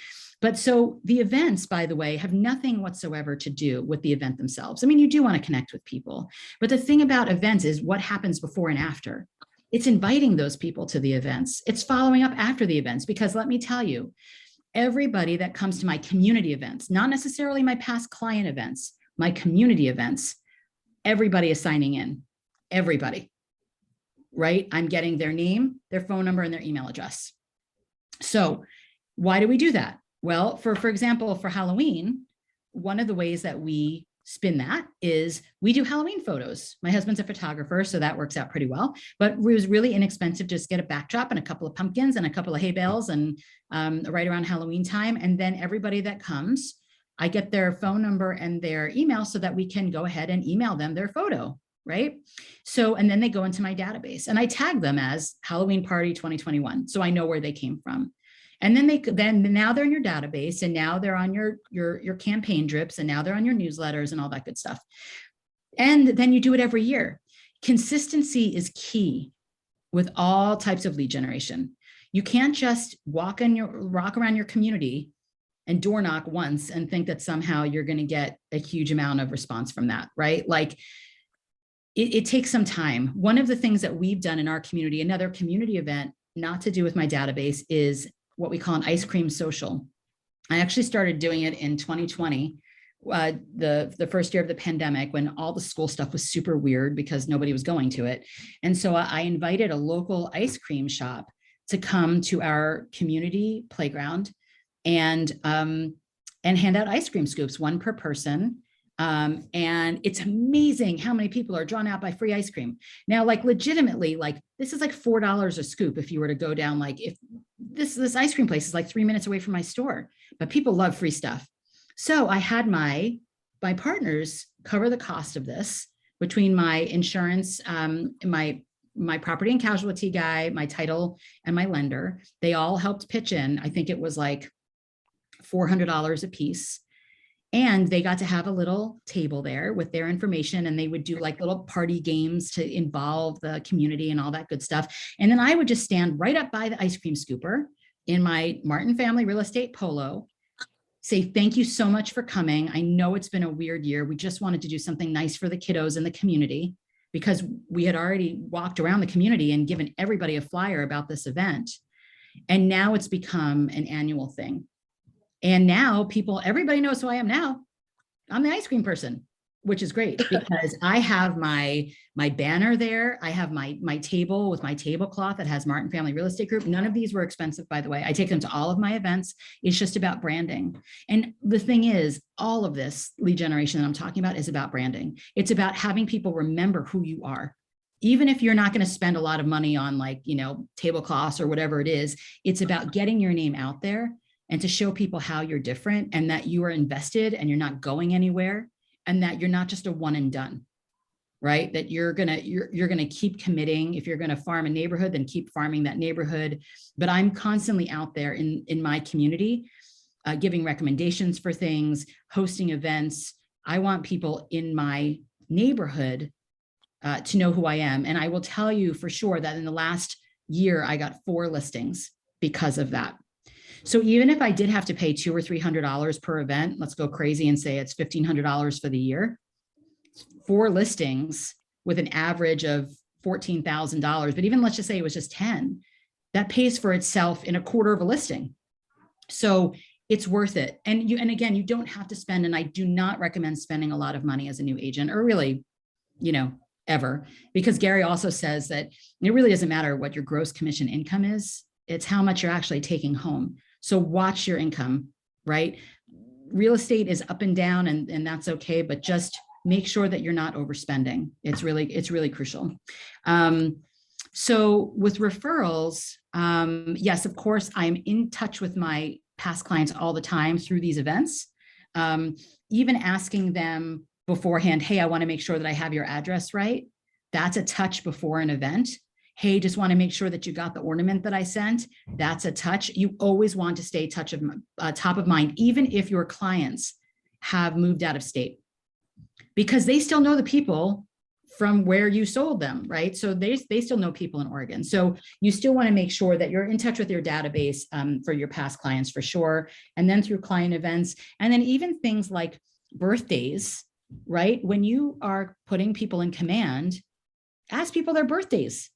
But so the events, by the way, have nothing whatsoever to do with the event themselves. I mean, you do want to connect with people, but the thing about events is what happens before and after. It's inviting those people to the events. It's following up after the events, because let me tell you, everybody that comes to my community events, not necessarily my past client events, my community events, everybody is signing in, everybody, right? I'm getting their name, their phone number, and their email address. So why do we do that? Well, for example, for Halloween, one of the ways that we spin that is we do Halloween photos. My husband's a photographer, so that works out pretty well. But it was really inexpensive, just get a backdrop and a couple of pumpkins and a couple of hay bales and right around Halloween time. And then everybody that comes, I get their phone number and their email so that we can go ahead and email them their photo, right? So, and then they go into my database and I tag them as Halloween Party 2021. So I know where they came from. And then now they're in your database, and now they're on your campaign drips, and now they're on your newsletters and all that good stuff. And then you do it every year. Consistency is key with all types of lead generation. You can't just walk around your community and door knock once and think that somehow you're going to get a huge amount of response from that, right? Like it takes some time. One of the things that we've done in our community, another community event, not to do with my database, is what we call an ice cream social. I actually started doing it in 2020, the first year of the pandemic, when all the school stuff was super weird because nobody was going to it. And so I invited a local ice cream shop to come to our community playground and hand out ice cream scoops, one per person. And it's amazing how many people are drawn out by free ice cream. Now, like legitimately, like this is like $4 a scoop if you were to go down, like if this ice cream place is like 3 minutes away from my store, but people love free stuff. So I had my partners cover the cost of this between my insurance, my property and casualty guy, my title, and my lender. They all helped pitch in. I think it was like $400 a piece. And they got to have a little table there with their information, and they would do like little party games to involve the community and all that good stuff. And then I would just stand right up by the ice cream scooper in my Martin Family Real Estate polo, say, thank you so much for coming. I know it's been a weird year. We just wanted to do something nice for the kiddos in the community, because we had already walked around the community and given everybody a flyer about this event. And now it's become an annual thing. And now everybody knows who I am now. I'm the ice cream person, which is great because I have my banner there. I have my table with my tablecloth that has Martin Family Real Estate Group. None of these were expensive, by the way. I take them to all of my events. It's just about branding. And the thing is, all of this lead generation that I'm talking about is about branding. It's about having people remember who you are. Even if you're not going to spend a lot of money on tablecloths or whatever it is, it's about getting your name out there and to show people how you're different and that you are invested and you're not going anywhere and that you're not just a one and done, right? That you're gonna keep committing. If you're gonna farm a neighborhood, then keep farming that neighborhood. But I'm constantly out there in my community, giving recommendations for things, hosting events. I want people in my neighborhood to know who I am. And I will tell you for sure that in the last year, I got 4 listings because of that. So even if I did have to pay $200 or $300 per event, let's go crazy and say it's $1,500 for the year, 4 listings with an average of $14,000, but even let's just say it was just 10, that pays for itself in a quarter of a listing. So it's worth it. And again, you don't have to spend, and I do not recommend spending a lot of money as a new agent, or really, ever, because Gary also says that it really doesn't matter what your gross commission income is, it's how much you're actually taking home. So watch your income, right? Real estate is up and down, and that's okay, but just make sure that you're not overspending. It's really crucial. So with referrals, yes, of course, I'm in touch with my past clients all the time through these events, even asking them beforehand, hey, I want to make sure that I have your address right. That's a touch before an event. Hey, just want to make sure that you got the ornament that I sent. That's a touch. You always want to stay top of mind, even if your clients have moved out of state, because they still know the people from where you sold them, right? So they still know people in Oregon. So you still want to make sure that you're in touch with your database for your past clients for sure. And then through client events, and then even things like birthdays, right? When you are putting people in command, ask people their birthdays.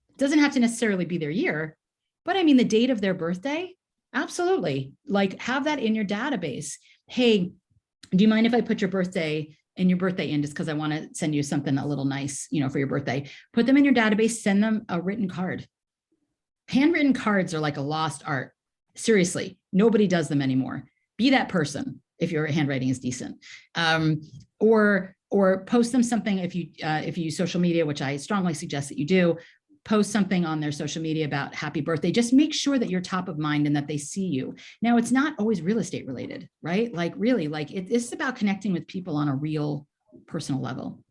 It doesn't have to necessarily be their year, but I mean, the date of their birthday, absolutely. Like, have that in your database. Hey, do you mind if I put your birthday in just because I want to send you something a little nice, for your birthday? Put them in your database, send them a written card. Handwritten cards are like a lost art. Seriously, nobody does them anymore. Be that person if your handwriting is decent. Or post them something if you use social media, which I strongly suggest that you do. Post something on their social media about happy birthday. Just make sure that you're top of mind and that they see you. Now, it's not always real estate related, right? Like really, like it's about connecting with people on a real personal level.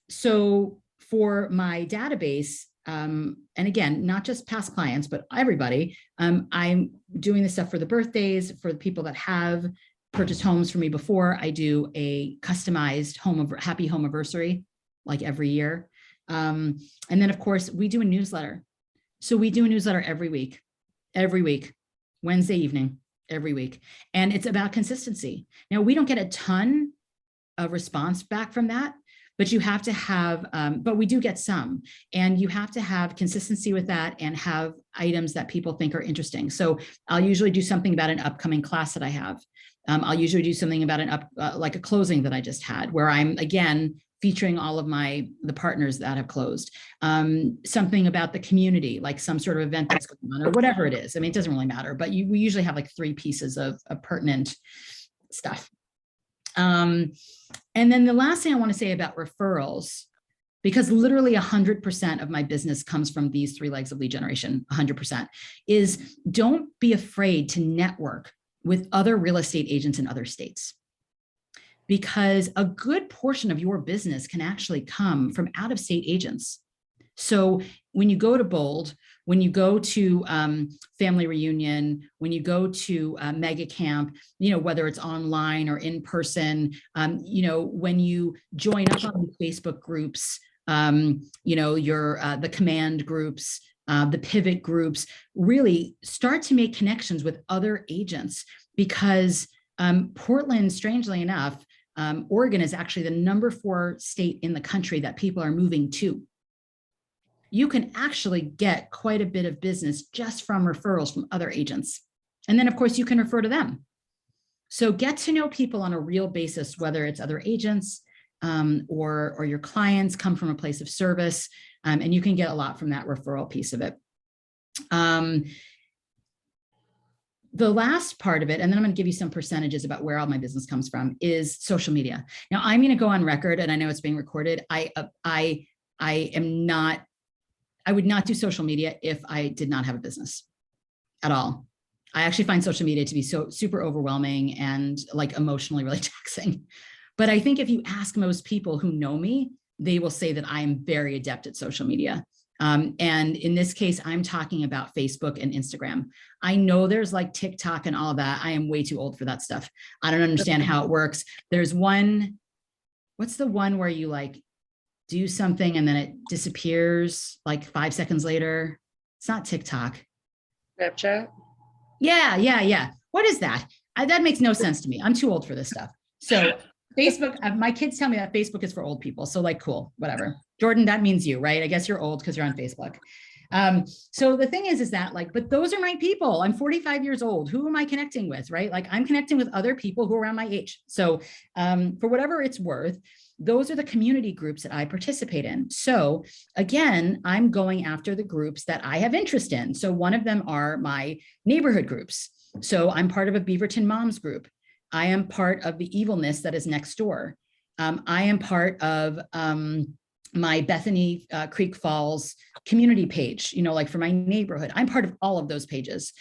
So for my database, and again, not just past clients, but everybody, I'm doing this stuff for the birthdays, for the people that have purchased homes for me before. I do a customized happy home anniversary, like every year. And then of course we do a newsletter. So we do a newsletter every week, Wednesday evening, every week. And it's about consistency. Now we don't get a ton of response back from that, but you have to have, but we do get some, and you have to have consistency with that and have items that people think are interesting. So I'll usually do something about an upcoming class that I have. I'll usually do something about like a closing that I just had, where I'm again featuring all of the partners that have closed, something about the community, like some sort of event that's going on or whatever it is. I mean, it doesn't really matter, but we usually have like 3 pieces of pertinent stuff. And then the last thing I want to say about referrals, because literally 100% of my business comes from these 3 legs of lead generation, 100%, is don't be afraid to network with other real estate agents in other states, because a good portion of your business can actually come from out-of-state agents. So when you go to Bold, when you go to Family Reunion, when you go to Mega Camp, whether it's online or in person, when you join up on Facebook groups, the command groups, the pivot groups, really start to make connections with other agents, because Portland, strangely enough, Oregon is actually the number 4 state in the country that people are moving to. You can actually get quite a bit of business just from referrals from other agents. And then of course you can refer to them. So get to know people on a real basis, whether it's other agents or your clients come from a place of service, and you can get a lot from that referral piece of it. The last part of it, and then I'm going to give you some percentages about where all my business comes from, is social media. Now I'm going to go on record, and I know it's being recorded. I would not do social media if I did not have a business at all. I actually find social media to be so super overwhelming and like emotionally really taxing. But I think if you ask most people who know me, they will say that I am very adept at social media. And in this case, I'm talking about Facebook and Instagram. I know there's like TikTok and all of that. I am way too old for that stuff. I don't understand how it works. There's one, what's the one where you like do something and then it disappears like 5 seconds later? It's not TikTok. Snapchat. Yeah. What is that? That makes no sense to me. I'm too old for this stuff. So Facebook, my kids tell me that Facebook is for old people. So like, cool, whatever. Jordan, that means you, right? I guess you're old because you're on Facebook. So the thing is that like, but those are my people. I'm 45 years old. Who am I connecting with, right? Like I'm connecting with other people who are around my age. So for whatever it's worth, those are the community groups that I participate in. So again, I'm going after the groups that I have interest in. So one of them are my neighborhood groups. So I'm part of a Beaverton Moms group. I am part of the evilness that is next door. I am part of my Bethany Creek Falls community page, like for my neighborhood. I'm part of all of those pages.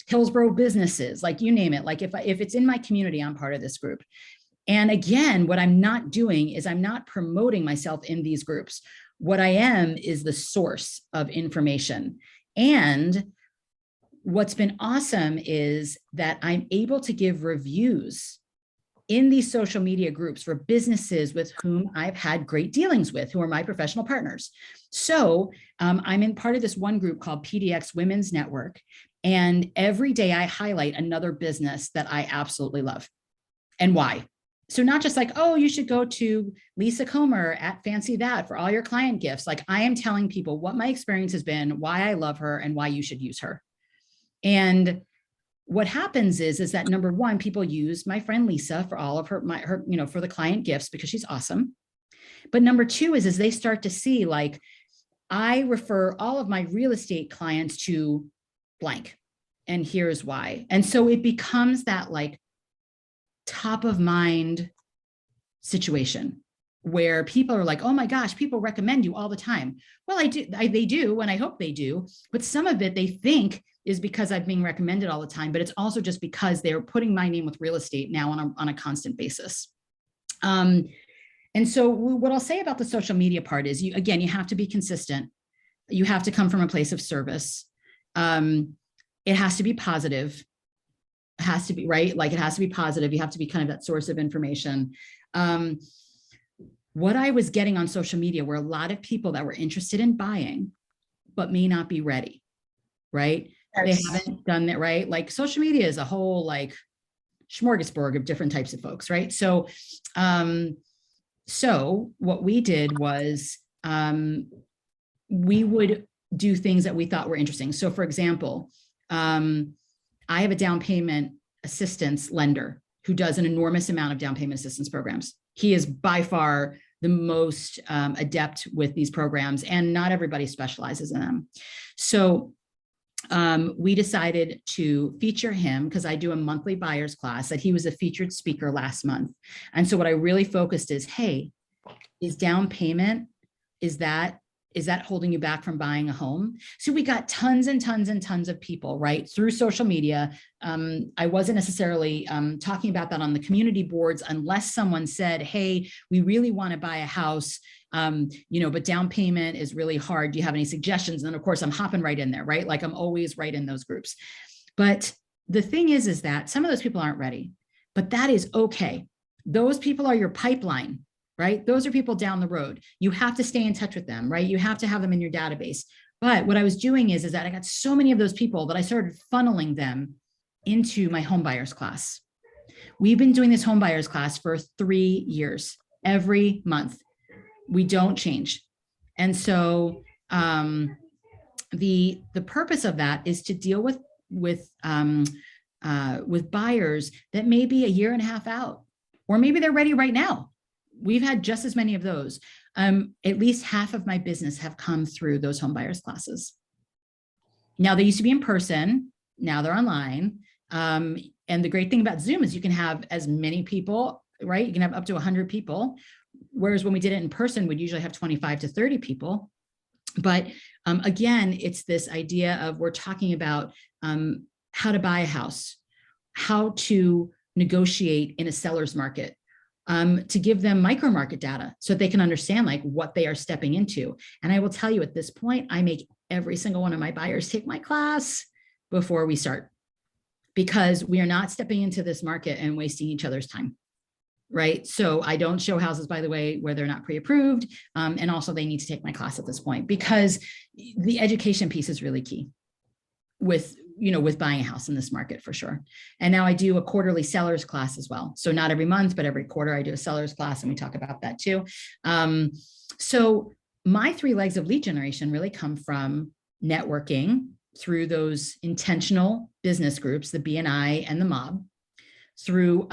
Hillsborough businesses, like you name it. Like if it's in my community, I'm part of this group. And again, what I'm not doing is I'm not promoting myself in these groups. What I am is the source of information. And what's been awesome is that I'm able to give reviews in these social media groups for businesses with whom I've had great dealings with, who are my professional partners. So I'm in part of this one group called PDX Women's Network. And every day I highlight another business that I absolutely love and why. So not just like, oh, you should go to Lisa Comer at Fancy That for all your client gifts. Like I am telling people what my experience has been, why I love her, and why you should use her. And what happens is that number one, people use my friend Lisa for all of her, for the client gifts because she's awesome. But number two is they start to see like, I refer all of my real estate clients to blank, and here's why. And so it becomes that like top of mind situation where people are like, oh my gosh, people recommend you all the time. Well, they do, and I hope they do, but some of it they think is because I'm being recommended all the time, but it's also just because they're putting my name with real estate now on a constant basis. And so what I'll say about the social media part is you have to be consistent. You have to come from a place of service. It has to be positive. It has to be right. Like it has to be positive. You have to be kind of that source of information. What I was getting on social media were a lot of people that were interested in buying, but may not be ready, right? Yes. They haven't done that, right? Like social media is a whole like smorgasbord of different types of folks, right? So, so what we did was we would do things that we thought were interesting. So for example, I have a down payment assistance lender who does an enormous amount of down payment assistance programs. He is by far the most adept with these programs, and not everybody specializes in them. So we decided to feature him because I do a monthly buyers class, that he was a featured speaker last month. And so what I really focused is, hey, is down payment, is that holding you back from buying a home? So we got tons and tons and tons of people, right, through social media. I wasn't necessarily talking about that on the community boards unless someone said, hey, we really want to buy a house, but down payment is really hard. Do you have any suggestions? And then of course I'm hopping right in there, right? Like I'm always right in those groups. But the thing is that some of those people aren't ready, but that is okay. Those people are your pipeline. Right? Those are people down the road. You have to stay in touch with them, right? You have to have them in your database. But what I was doing is that I got so many of those people that I started funneling them into my home buyers class. We've been doing this home buyers class for 3 years, every month. We don't change. And so the purpose of that is to deal with buyers that may be a year and a half out, or maybe they're ready right now. We've had just as many of those. At least half of my business have come through those home buyers classes. Now they used to be in person, now they're online. And the great thing about Zoom is you can have as many people, right? You can have up to 100 people. Whereas when we did it in person, we'd usually have 25 to 30 people. But again, it's this idea of we're talking about how to buy a house, how to negotiate in a seller's market, to give them micro market data so that they can understand like what they are stepping into. And I will tell you at this point, I make every single one of my buyers take my class before we start, because we are not stepping into this market and wasting each other's time. right? So I don't show houses, by the way, where they're not pre-approved. And also they need to take my class at this point because the education piece is really key with, with buying a house in this market for sure. And now I do a quarterly sellers class as well. So not every month, but every quarter I do a sellers class and we talk about that too. So my 3 legs of lead generation really come from networking through those intentional business groups, the BNI and the mob, through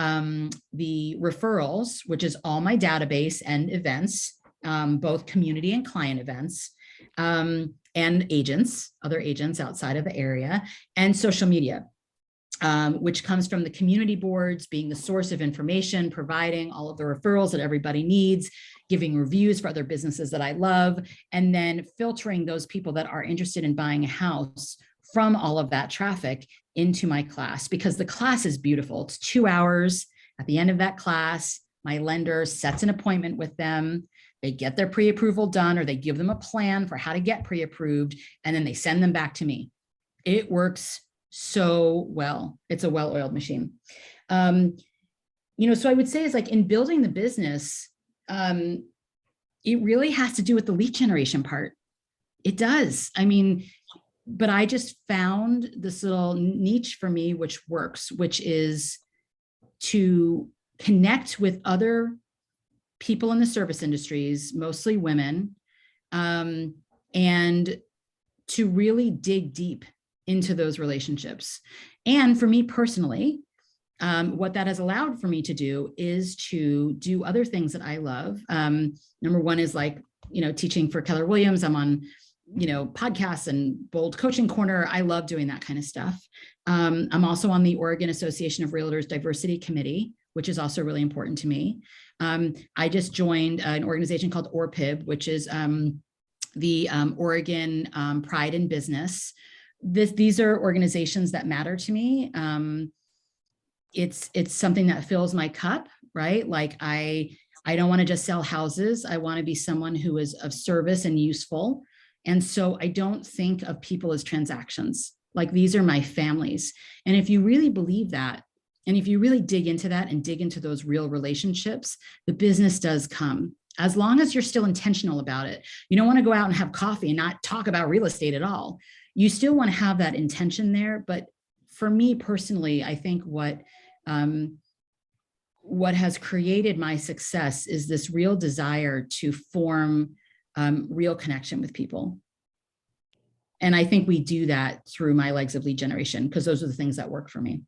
the referrals, which is all my database and events, both community and client events, and agents, other agents outside of the area, and social media, which comes from the community boards being the source of information, providing all of the referrals that everybody needs, giving reviews for other businesses that I love, and then filtering those people that are interested in buying a house from all of that traffic into my class, because the class is beautiful. It's 2 hours. At the end of that class, my lender sets an appointment with them. They get their pre-approval done, or they give them a plan for how to get pre-approved, and then they send them back to me. It works so well. It's a well-oiled machine. So I would say is like in building the business, it really has to do with the lead generation part. It does. I mean, but I just found this little niche for me, which works, which is to connect with other people in the service industries, mostly women, and to really dig deep into those relationships. And for me personally, what that has allowed for me to do is to do other things that I love. Number one is like, teaching for Keller Williams. I'm on, podcasts and Bold Coaching Corner. I love doing that kind of stuff. I'm also on the Oregon Association of Realtors Diversity Committee, which is also really important to me. I just joined an organization called ORPIB, which is the Oregon Pride in Business. These are organizations that matter to me. It's something that fills my cup, right? Like I don't want to just sell houses. I want to be someone who is of service and useful. And so I don't think of people as transactions. Like these are my families. And if you really believe that, and if you really dig into that and dig into those real relationships, the business does come, as long as you're still intentional about it. You don't want to go out and have coffee and not talk about real estate at all. You still want to have that intention there. But for me personally, I think what has created my success is this real desire to form real connection with people. And I think we do that through my legs of lead generation, because those are the things that work for me.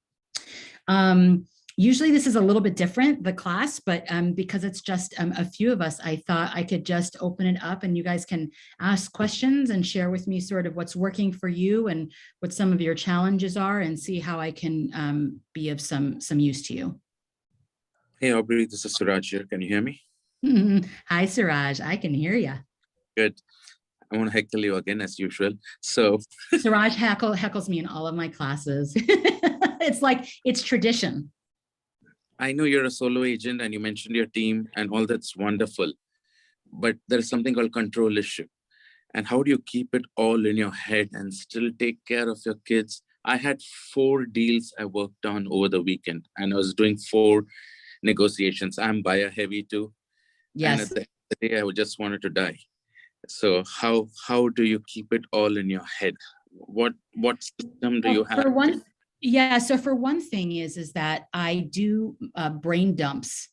Usually this is a little bit different, the class, but because it's just a few of us, I thought I could just open it up and you guys can ask questions and share with me sort of what's working for you and what some of your challenges are, and see how I can be of some use to you. Hey, Aubrey, this is Suraj here. Can you hear me? Hi, Suraj. I can hear you. Good. I want to heckle you again as usual. So Suraj heckles me in all of my classes. It's like, it's tradition. I know you're a solo agent and you mentioned your team and all that's wonderful, but there's something called control issue. And how do you keep it all in your head and still take care of your kids? I had 4 deals I worked on over the weekend and I was doing 4 negotiations. I'm buyer heavy too. Yes. And at the end of the day, I just wanted to die. So how do you keep it all in your head? What system do you have? So for one thing is that I do brain dumps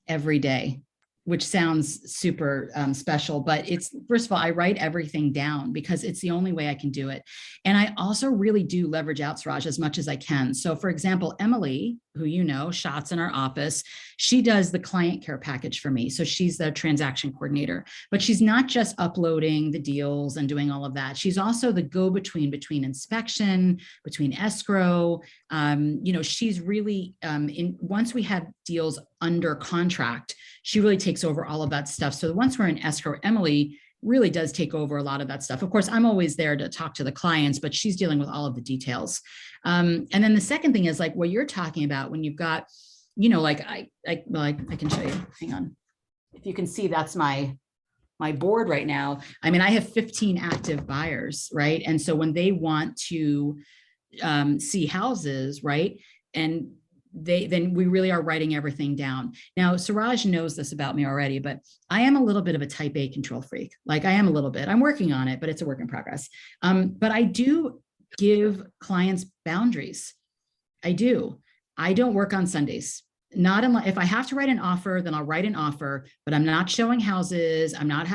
every day, which sounds super special, but it's, first of all, I write everything down because it's the only way I can do it. And I also really do leverage out, Suraj, as much as I can. So for example, Emily, who you know, Shots in our office, she does the client care package for me. So she's the transaction coordinator, but she's not just uploading the deals and doing all of that. She's also the go-between between inspection, between escrow. She's really, once we have deals under contract, she really takes over all of that stuff. So once we're in escrow, Emily really does take over a lot of that stuff. Of course, I'm always there to talk to the clients, but she's dealing with all of the details. And then the second thing is like what you're talking about when you've got, like I can show you, hang on. If you can see, that's my board right now. I mean, I have 15 active buyers, right? And so when they want to see houses, right? And then we really are writing everything down. Now, Suraj knows this about me already, but I am a little bit of a type A control freak. Like I am a little bit, I'm working on it, but it's a work in progress. But I do give clients boundaries. I do. I don't work on Sundays. Not unless, if I have to write an offer, then I'll write an offer, but I'm not showing houses. I'm not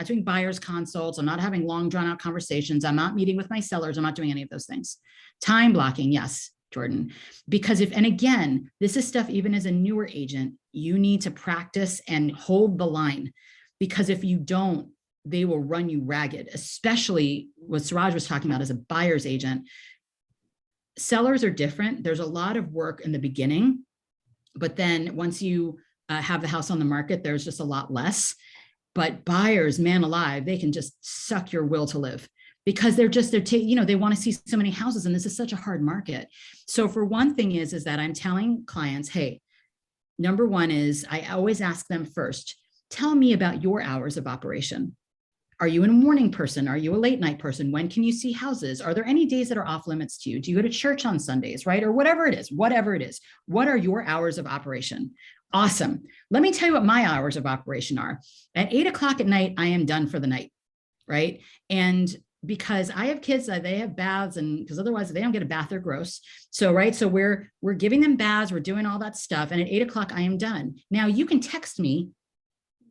doing buyer's consults. I'm not having long drawn out conversations. I'm not meeting with my sellers. I'm not doing any of those things. Time blocking. Yes, Jordan, because and again, this is stuff, even as a newer agent, you need to practice and hold the line, because if you don't, they will run you ragged, especially what Suraj was talking about as a buyer's agent. Sellers are different. There's a lot of work in the beginning, but then once you have the house on the market, there's just a lot less. But buyers, man alive, they can just suck your will to live, because they want to see so many houses, and this is such a hard market. So for one thing is that I'm telling clients, hey, number one is I always ask them first, tell me about your hours of operation. Are you a morning person? Are you a late night person? When can you see houses? Are there any days that are off limits to you? Do you go to church on Sundays, right? Or whatever it is. What are your hours of operation? Awesome. Let me tell you what my hours of operation are. At 8 o'clock at night, I am done for the night, right? And because I have kids, they have baths, and because otherwise they don't get a bath, they're gross. So, right. So we're giving them baths, we're doing all that stuff. And at 8 o'clock, I am done. Now you can text me,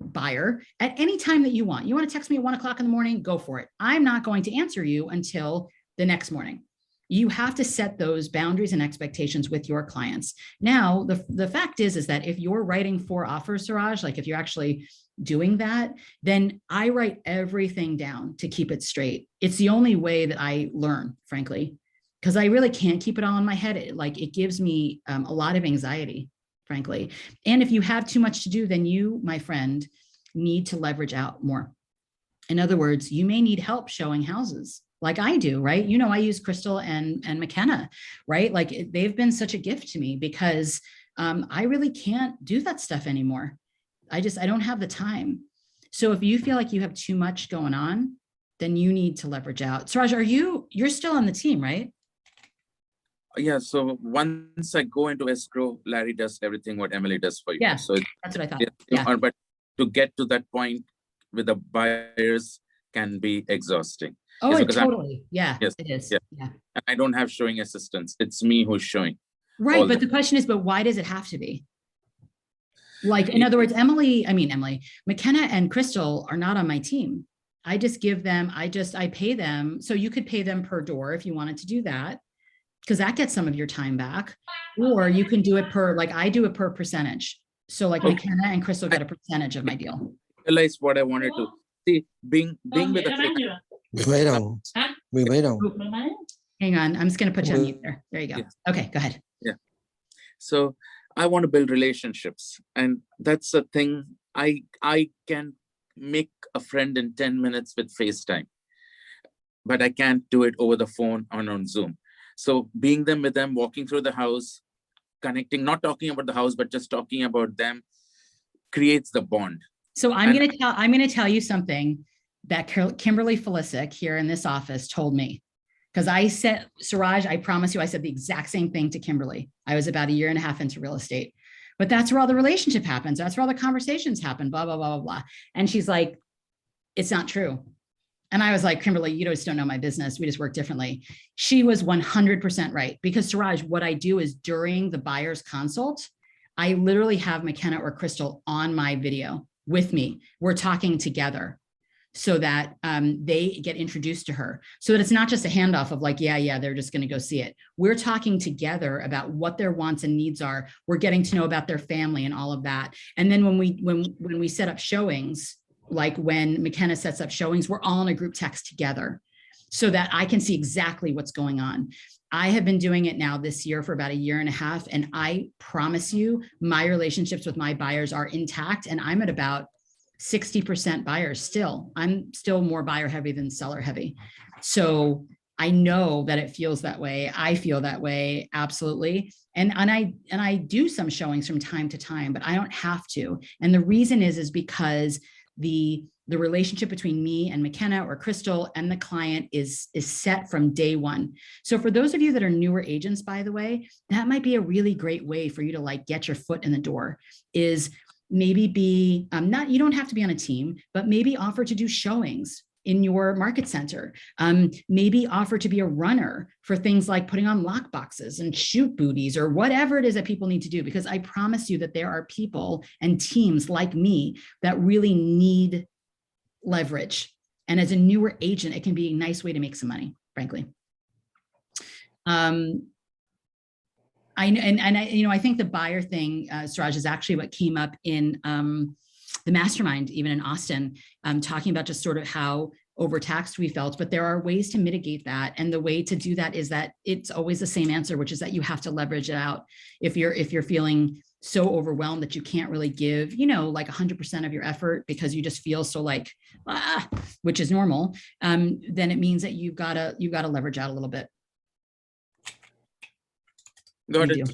buyer, at any time that you want. You want to text me at 1 o'clock in the morning, go for it. I'm not going to answer you until the next morning. You have to set those boundaries and expectations with your clients. Now, the fact is that if you're writing 4 offers, Suraj, like if you're actually doing that, then I write everything down to keep it straight. It's the only way that I learn, frankly, because I really can't keep it all in my head. It gives me a lot of anxiety, frankly. And if you have too much to do, then you, my friend, need to leverage out more. In other words, you may need help showing houses like I do, right? You know, I use Crystal and McKenna, right? Like they've been such a gift to me, because I really can't do that stuff anymore. I don't have the time. So if you feel like you have too much going on, then you need to leverage out. Suraj, you're still on the team, right? Yeah. So once I go into escrow, Larry does everything what Emily does for you. Yeah, So that's what I thought. yeah. But to get to that point with the buyers can be exhausting. Oh, Yes, totally. Yeah, yes, it is. yeah. Yeah. And I don't have showing assistants. It's me who's showing. Right. But the question is, why does it have to be? Like, in other words, McKenna and Crystal are not on my team. I just give them, I pay them. So you could pay them per door if you wanted to do that, because that gets some of your time back. Or you can do it I do it per percentage. So like McKenna and Crystal get a percentage of my deal. Realize what I wanted to see, being with a Hang on, I'm just going to put you on mute there. There you go. Yeah. Okay, go ahead. Yeah. So I want to build relationships, and that's a thing. I can make a friend in 10 minutes with FaceTime, but I can't do it over the phone or on Zoom. So being with them, walking through the house, connecting, not talking about the house, but just talking about them creates the bond. So I'm going to tell you something that Kimberly Felicic here in this office told me. Because I said, Suraj, I promise you, I said the exact same thing to Kimberly. I was about 1.5 years into real estate, but that's where all the relationship happens. That's where all the conversations happen, blah, blah, blah, blah, blah. And she's like, it's not true. And I was like, Kimberly, you just don't know my business. We just work differently. She was 100% right. Because Suraj, what I do is during the buyer's consult, I literally have McKenna or Crystal on my video with me. We're talking together, so that they get introduced to her, so that it's not just a handoff of like, yeah, they're just going to go see it. We're talking together about what their wants and needs are. We're getting to know about their family and all of that. And then when we set up showings, like when McKenna sets up showings, we're all in a group text together, so that I can see exactly what's going on. I have been doing it now this year for about 1.5 years. And I promise you, my relationships with my buyers are intact. And I'm at about 60% buyers still. I'm still more buyer heavy than seller heavy. So I know that it feels that way. I feel that way. Absolutely. And I do some showings from time to time, but I don't have to. And the reason is because the the relationship between me and McKenna or Crystal and the client is set from day one. So for those of you that are newer agents, by the way, that might be a really great way for you to like get your foot in the door, is maybe be not, you don't have to be on a team, but maybe offer to do showings in your market center. Maybe offer to be a runner for things like putting on lock boxes and shoot booties or whatever it is that people need to do, because I promise you that there are people and teams like me that really need leverage. And as a newer agent, it can be a nice way to make some money, frankly. I think the buyer thing, Suraj, is actually what came up in the mastermind, even in Austin, talking about just sort of how overtaxed we felt, but there are ways to mitigate that. And the way to do that is that it's always the same answer, which is that you have to leverage it out. If you're feeling so overwhelmed that you can't really give, like 100% of your effort because you just feel so like, which is normal, then it means that you've got to leverage out a little bit. Got You it. do.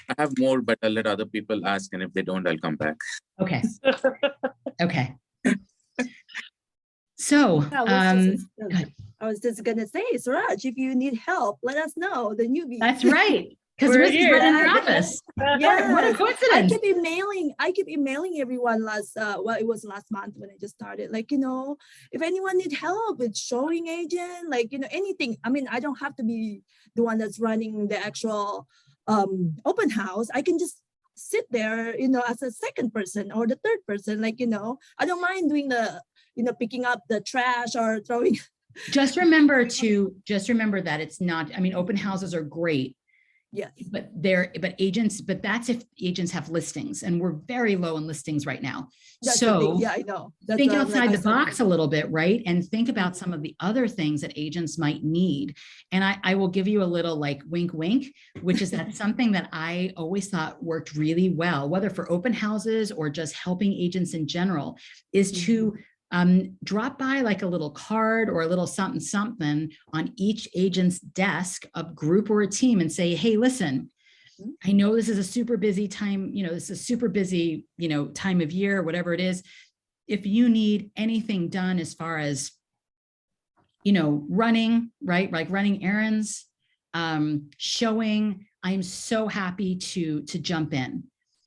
I have more, but I'll let other people ask, and if they don't, I'll come back. Okay. Okay. So, I was just gonna say, Suraj, if you need help, let us know. The newbie. that's right. Because We're Riz is here. right in your office. Yeah. What a I coincidence. keep emailing everyone it was last month when I just started. Like, if anyone need help with showing agent, like, anything. I mean, I don't have to be the one that's running the actual open house. I can just sit there, as a second person or the third person. Like, I don't mind doing the, picking up the trash or throwing. Just remember that it's not, I mean, open houses are great. Yeah. But that's if agents have listings, and we're very low in listings right now. That's the thing. So Yeah, I know. That's think why I'm outside like, the box a little bit, right? And think about some of the other things that agents might need. And I will give you a little like wink, wink, which is that something that I always thought worked really well, whether for open houses or just helping agents in general, is to drop by like a little card or a little something on each agent's desk, a group or a team, and say, hey, listen, I know this is a super busy time, this is a super busy, time of year, whatever it is. If you need anything done as far as, running, right? Like running errands, showing, I'm so happy to jump in.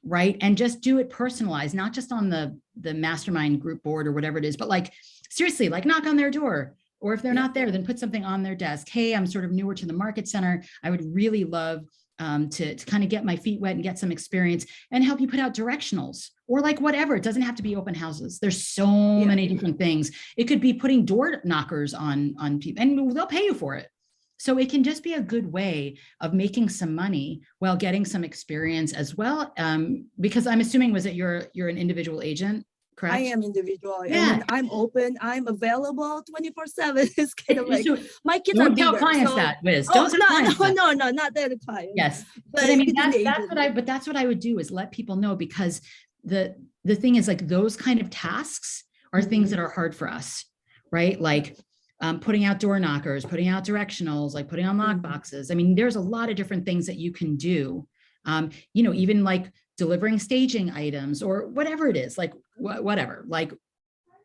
Right. And just do it personalized, not just on the mastermind group board or whatever it is, but like, seriously, like knock on their door, or if they're not there, then put something on their desk. Hey, I'm sort of newer to the market center. I would really love to kind of get my feet wet and get some experience and help you put out directionals or like whatever. It doesn't have to be open houses. There's so many different things. It could be putting door knockers on people, and they'll pay you for it. So it can just be a good way of making some money while getting some experience as well. Because I'm assuming, was it you're an individual agent, correct? I am individual. Yeah. And I'm open. I'm available 24/7. It's kind of like So my kids are don't bigger. tell clients so- that, Wiz. Oh, Don't tell no, clients that. no, not the client. Yes. But But I mean, within the that's what I would do, is let people know, because the thing is, like, those kind of tasks are things that are hard for us, right? Like putting out door knockers, putting out directionals, like putting on lock boxes. I mean, there's a lot of different things that you can do. Even like delivering staging items or whatever it is, like whatever, like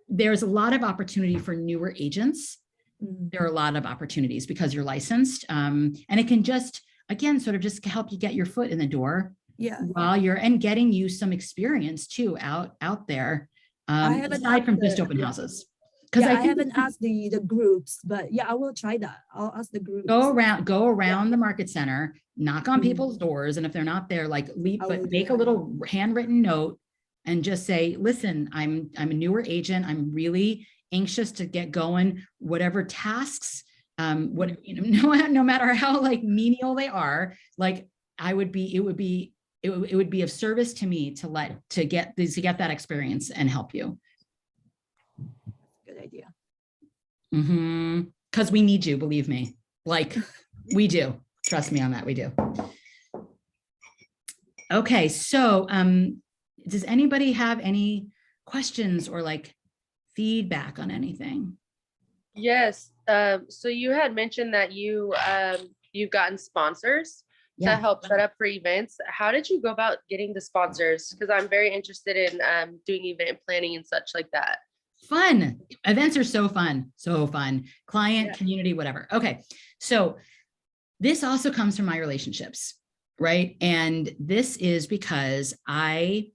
there's a lot of opportunity for newer agents. There are a lot of opportunities because you're licensed. And it can just, again, sort of just help you get your foot in the door. Yeah. While and getting you some experience too out there, aside asked from just open houses. Because I haven't asked the groups, but yeah, I will try that. I'll ask the groups. go around the market center, knock on people's doors, and if they're not there, like make a little handwritten note and just say, listen, I'm a newer agent. I'm really anxious to get going. Whatever tasks, no matter how like menial they are, like it would be of service to me to get that experience and help you. Good idea. Because we need you, believe me. Like we do. Trust me on that. We do. Okay, so does anybody have any questions or like feedback on anything? Yes. So you had mentioned that you've gotten sponsors to help set up for events. How did you go about getting the sponsors? Because I'm very interested in doing event planning and such like that. Fun. Events are so fun. So fun. Client, Yeah. community, whatever. Okay. So this also comes from my relationships, right? And this is because I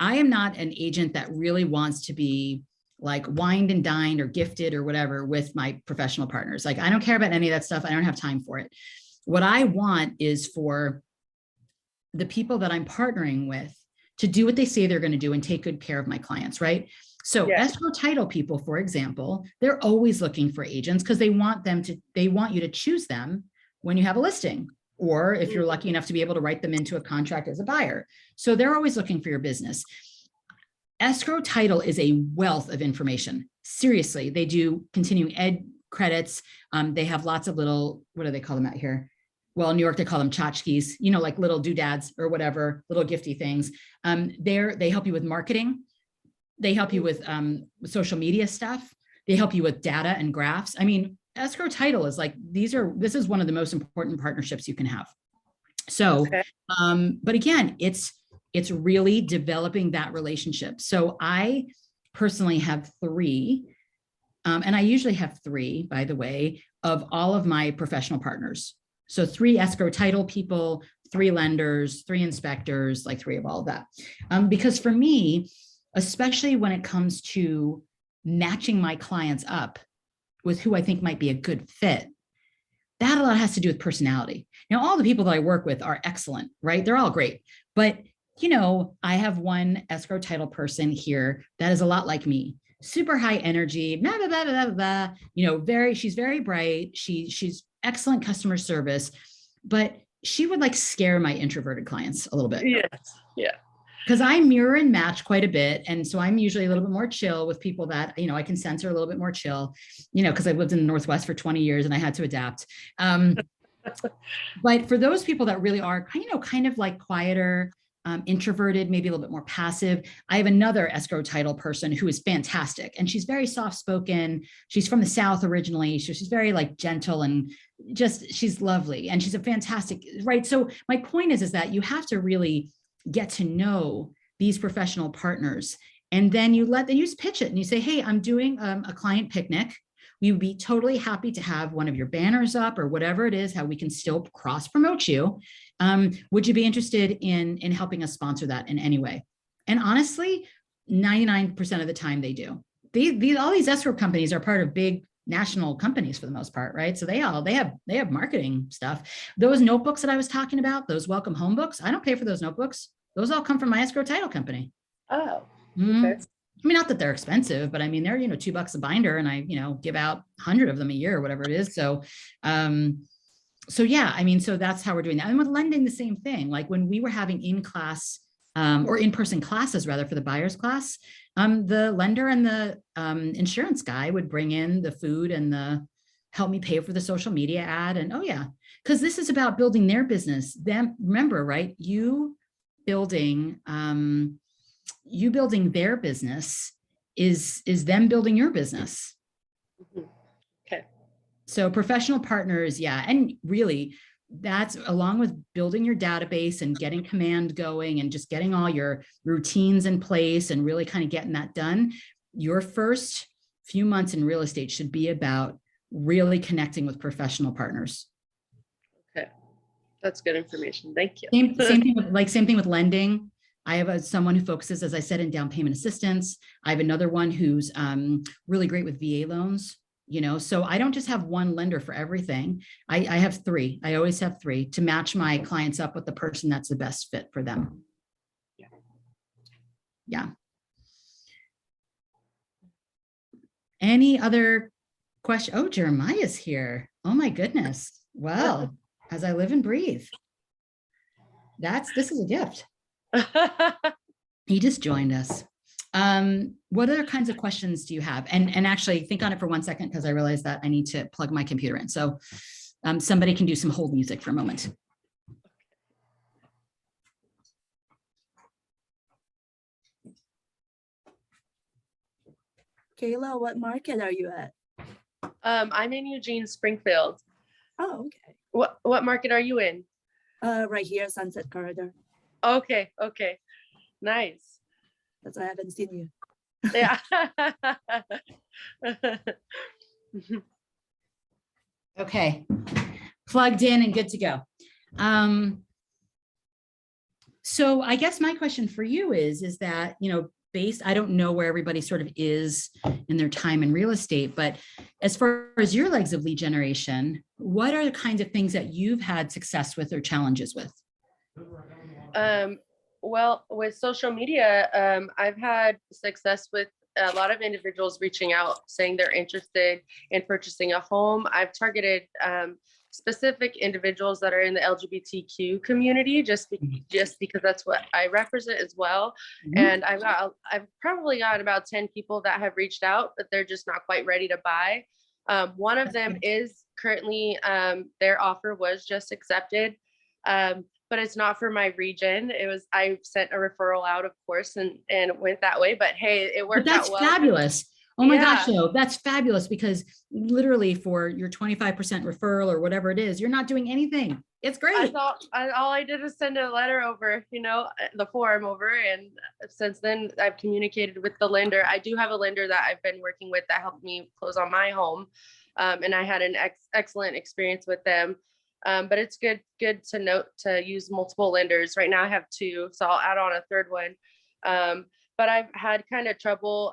am not an agent that really wants to be like wined and dined or gifted or whatever with my professional partners. Like, I don't care about any of that stuff. I don't have time for it. What I want is for the people that I'm partnering with to do what they say they're going to do and take good care of my clients, right? So Yeah. escrow title people, for example, they're always looking for agents because they want you to choose them when you have a listing, or if you're lucky enough to be able to write them into a contract as a buyer. So they're always looking for your business. Escrow title is a wealth of information. Seriously, they do continuing ed credits. They have lots of little, what do they call them out here? Well, in New York, they call them tchotchkes, you know, like little doodads or whatever, little gifty things. They help you with marketing. They help you with social media stuff. They help you with data and graphs. I mean, escrow title is like, this is one of the most important partnerships you can have. So, Okay. but again, it's really developing that relationship. So I personally have 3, and I usually have 3, by the way, of all of my professional partners. So 3 escrow title people, 3 lenders, 3 inspectors, like 3 of all of that. Because for me, especially when it comes to matching my clients up with who I think might be a good fit, that a lot has to do with personality. Now, all the people that I work with are excellent, right? They're all great. But, you know, I have one escrow title person here that is a lot like me, super high energy, blah, blah, blah, blah, blah, you know, she's very bright. She's excellent customer service, but she would like scare my introverted clients a little bit. Yes. Yeah. Because I mirror and match quite a bit. And so I'm usually a little bit more chill with people that, you know, I can sense are a little bit more chill, you know, because I've lived in the Northwest for 20 years and I had to adapt. But for those people that really are, you know, kind of like quieter, introverted, maybe a little bit more passive, I have another escrow title person who is fantastic. And she's very soft-spoken. She's from the South originally. So she's very like gentle and just, she's lovely. And she's a fantastic, right? So my point is that you have to really get to know these professional partners. And then you just pitch it and you say, hey, I'm doing a client picnic. We would be totally happy to have one of your banners up or whatever it is, how we can still cross promote you. Would you be interested in helping us sponsor that in any way? And honestly, 99% of the time they do. All these escrow companies are part of big national companies for the most part, right? So they have marketing stuff. Those notebooks that I was talking about, those welcome home books, I don't pay for those notebooks. Those all come from my escrow title company. Oh, Mhm. okay. I mean, not that they're expensive, but I mean, they're, you know, $2 a binder and I, you know, give out 100 of them a year or whatever it is. So, so yeah, I mean, so that's how we're doing that. And with lending, the same thing. Like when we were having in-class or in-person classes rather for the buyer's class, the lender and the insurance guy would bring in the food and help me pay for the social media ad. And oh yeah, because this is about building their business. Them, remember, right? You building their business is them building your business. Mhm. Okay. So professional partners, yeah. And really that's along with building your database and getting command going and just getting all your routines in place and really kind of getting that done. Your first few months in real estate should be about really connecting with professional partners. Okay. That's good information. Thank you. Same thing with lending. I have someone who focuses, as I said, in down payment assistance. I have another one who's really great with VA loans, you know, so I don't just have one lender for everything. I have 3. I always have 3 to match my clients up with the person that's the best fit for them. Yeah. Any other question? Oh, Jeremiah's here. Oh my goodness. Well, as I live and breathe. This is a gift. He just joined us. What other kinds of questions do you have? And actually think on it for 1 second, because I realized that I need to plug my computer in. So somebody can do some hold music for a moment. Kayla, what market are you at? I'm in Eugene, Springfield. Oh, okay. What market are you in? Right here, Sunset Corridor. Okay. Okay. Nice. That's why I haven't seen you. Yeah. Okay, plugged in and good to go. So I guess my question for you is that, I don't know where everybody sort of is in their time in real estate, but as far as your legs of lead generation, what are the kinds of things that you've had success with or challenges with? Well, with social media, I've had success with a lot of individuals reaching out saying they're interested in purchasing a home. I've targeted specific individuals that are in the LGBTQ community just because that's what I represent as well. Mhm. And I've probably got about 10 people that have reached out, but they're just not quite ready to buy. One of them is currently their offer was just accepted. But it's not for my region. I sent a referral out, of course, and it went that way, but hey, it But worked that's out well. fabulous. Oh my Yeah. gosh, though, that's fabulous because literally for your 25% referral or whatever it is, you're not doing anything. It's great. All I did was send a letter over, the form over. And since then I've communicated with the lender. I do have a lender that I've been working with that helped me close on my home. And I had an excellent experience with them. But it's good to note to use multiple lenders. Right now I have 2, so I'll add on a 3rd one. But I've had kind of trouble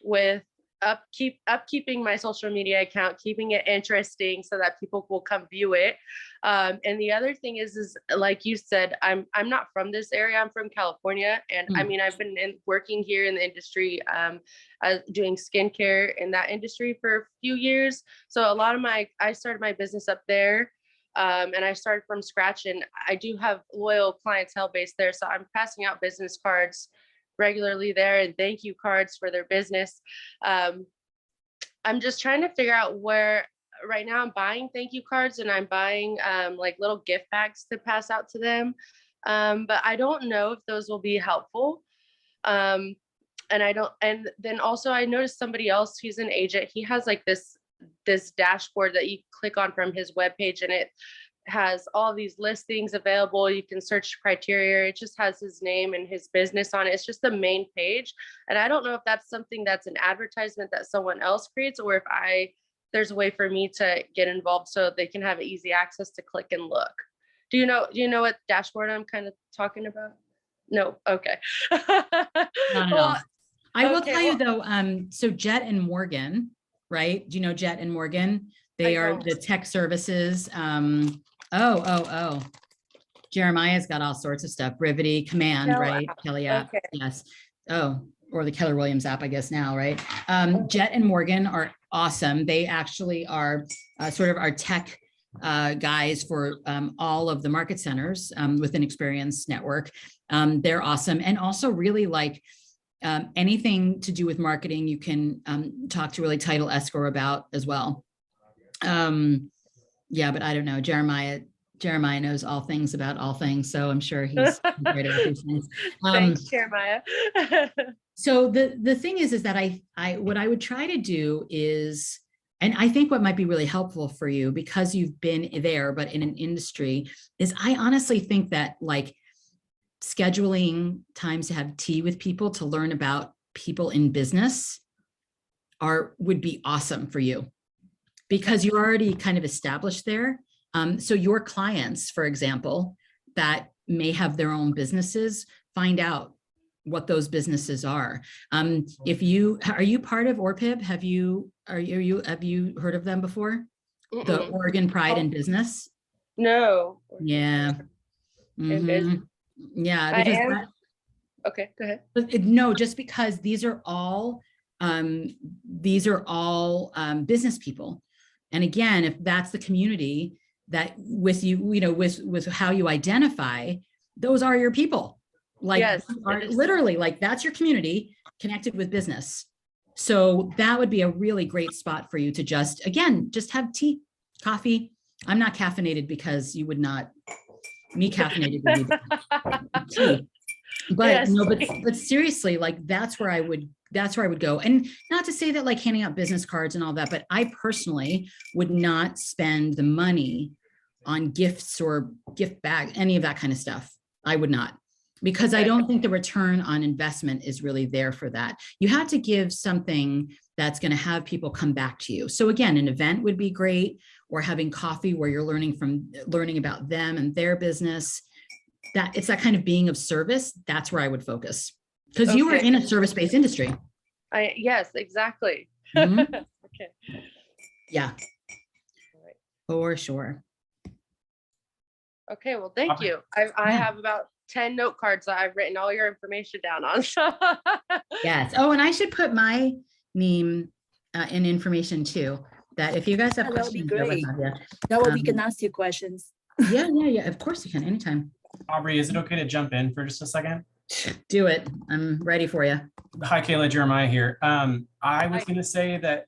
with upkeeping my social media account, keeping it interesting so that people will come view it. And the other thing is like you said, I'm not from this area. I'm from California, and I mean I've been working here in the industry, doing skincare in that industry for a few years. So I started my business up there. And I started from scratch, and I do have loyal clientele base there. So I'm passing out business cards regularly there and thank you cards for their business. I'm just trying to figure out where right now I'm buying thank you cards, and I'm buying like little gift bags to pass out to them. But I don't know if those will be helpful. And then also I noticed somebody else, he's an agent. He has like this dashboard that you click on from his webpage, and it has all these listings available. You can search criteria. It just has his name and his business on it. It's just the main page. And I don't know if that's something that's an advertisement that someone else creates, or if there's a way for me to get involved so they can have easy access to click and look. Do you know what dashboard I'm kind of talking about? No. Okay. Not at all. I will okay, tell you though, so Jet and Morgan, right? Do you know Jet and Morgan? They I are don't. the tech services. Jeremiah's got all sorts of stuff. Brivity, Command, No, right? Kelly app. okay. Yes. Oh, or the Keller Williams app, I guess now, right? Jet and Morgan are awesome. They actually are sort of our tech guys for all of the market centers within Experience Network. They're awesome. And also really like anything to do with marketing, you can talk to really Title Escrow about as well. Yeah, but I don't know. Jeremiah knows all things about all things, so I'm sure he's great about these things. Thanks, Jeremiah. So the thing is that what I would try to do is, and I think what might be really helpful for you because you've been there, but in an industry, is I honestly think that like scheduling times to have tea with people to learn about people in business would be awesome for you because you're already kind of established there. So your clients, for example, that may have their own businesses, find out what those businesses are. Are you part of ORPIB? Have you heard of them before? The Oregon Pride in Business? No. Yeah. In business. Yeah, I because am. Okay, go ahead. no, just because these are all business people. And again, if that's the community that with you, with how you identify, those are your people. Like yes, literally like that's your community connected with business. So that would be a really great spot for you to just have tea, coffee. I'm not caffeinated because you would not, me caffeinated would be tea. But yes. no, but seriously, like that's where I would go. And not to say that like handing out business cards and all that, but I personally would not spend the money on gifts or gift bag, any of that kind of stuff. I would not. because I Okay. don't think the return on investment is really there for that. You have to give something that's going to have people come back to you. So again, an event would be great, or having coffee where you're learning about them and their business. That it's that kind of being of service. That's where I would focus, because you are Okay. in a service-based industry. Yes, exactly. Mhm. Okay. Yeah, All right. for sure. Okay, well, thank Okay. you. I Yeah. have about 10 note cards that I've written all your information down on. So Yes. Oh, and I should put my name and information too, that if you guys have That would be questions, I would great. love you. That way we can ask you questions. Yeah. Of course you can, anytime. Aubrey, is it okay to jump in for just a second? Do it. I'm ready for you. Hi, Kayla, Jeremiah here. I was Hi. going to say that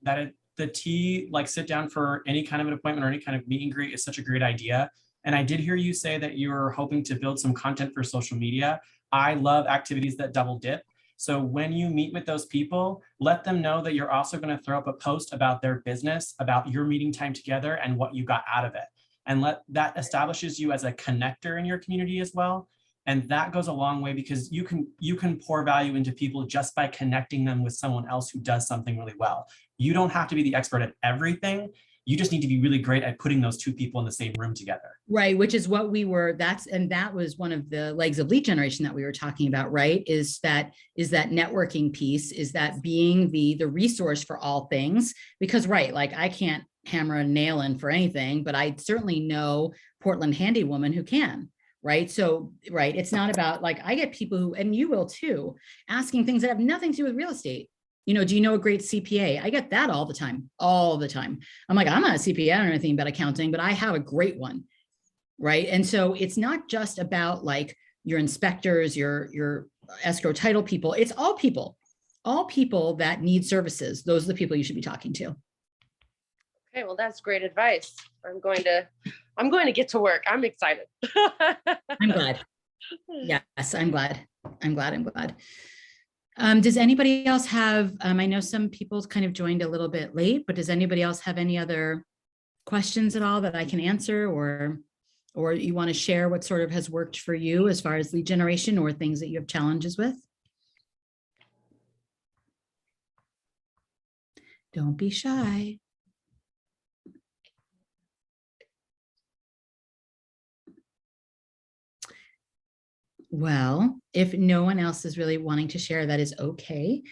the T, like sit down for any kind of an appointment or any kind of meet and greet is such a great idea. And I did hear you say that you're hoping to build some content for social media. I love activities that double dip. So when you meet with those people, let them know that you're also going to throw up a post about their business, about your meeting time together and what you got out of it. And that establishes you as a connector in your community as well. And that goes a long way, because you can pour value into people just by connecting them with someone else who does something really well. You don't have to be the expert at everything. You just need to be really great at putting those two people in the same room together. Right, which is what we were, that was one of the legs of lead generation that we were talking about, right? Is that networking piece, is that being the resource for all things, because right, like I can't hammer a nail in for anything, but I certainly know Portland handy woman who can, right? So, right, it's not about like, I get people who, and you will too, asking things that have nothing to do with real estate. You know, do you know a great CPA? I get that all the time. I'm like, I'm not a CPA, I don't know anything about accounting, but I have a great one, right? And so it's not just about like your inspectors, your escrow title people. It's all people that need services. Those are the people you should be talking to. okay, well, that's great advice. I'm going to get to work. I'm excited. I'm glad. Yes, I'm glad. Does anybody else have, I know some people kind of joined a little bit late, but does anybody else have any other questions at all that I can answer, or you want to share what sort of has worked for you as far as lead generation or things that you have challenges with? Don't be shy. Well, if no one else is really wanting to share, that is okay.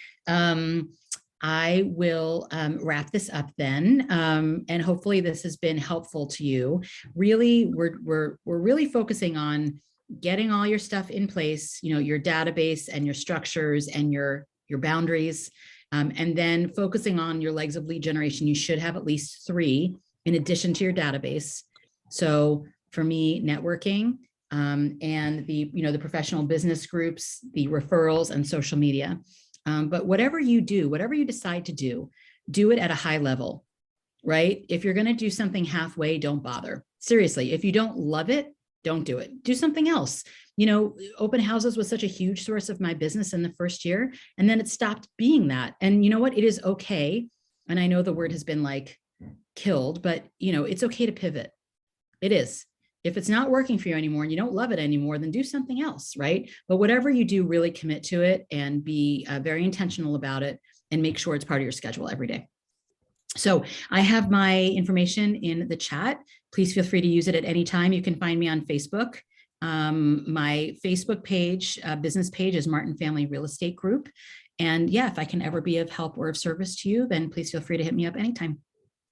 I will wrap this up then, and hopefully this has been helpful to you. Really, we're really focusing on getting all your stuff in place, you know, your database and your structures and your boundaries, and then focusing on your legs of lead generation. You should have at least 3 in addition to your database. So for me, networking, and the professional business groups, the referrals, and social media. But whatever you decide to do it at a high level, right? If you're going to do something halfway, don't bother. Seriously, if you don't love it, don't do it. Do something else. You know, open houses was such a huge source of my business in the first year, and then it stopped being that. And you know what? It is okay. And I know the word has been like killed, but you know, it's okay to pivot. It is. If it's not working for you anymore and you don't love it anymore, then do something else, right? But whatever you do, really commit to it and be very intentional about it, and make sure it's part of your schedule every day. So I have my information in the chat. Please feel free to use it at any time. You can find me on Facebook. My Facebook page, business page, is Martin Family Real Estate Group. And yeah, if I can ever be of help or of service to you, then please feel free to hit me up anytime.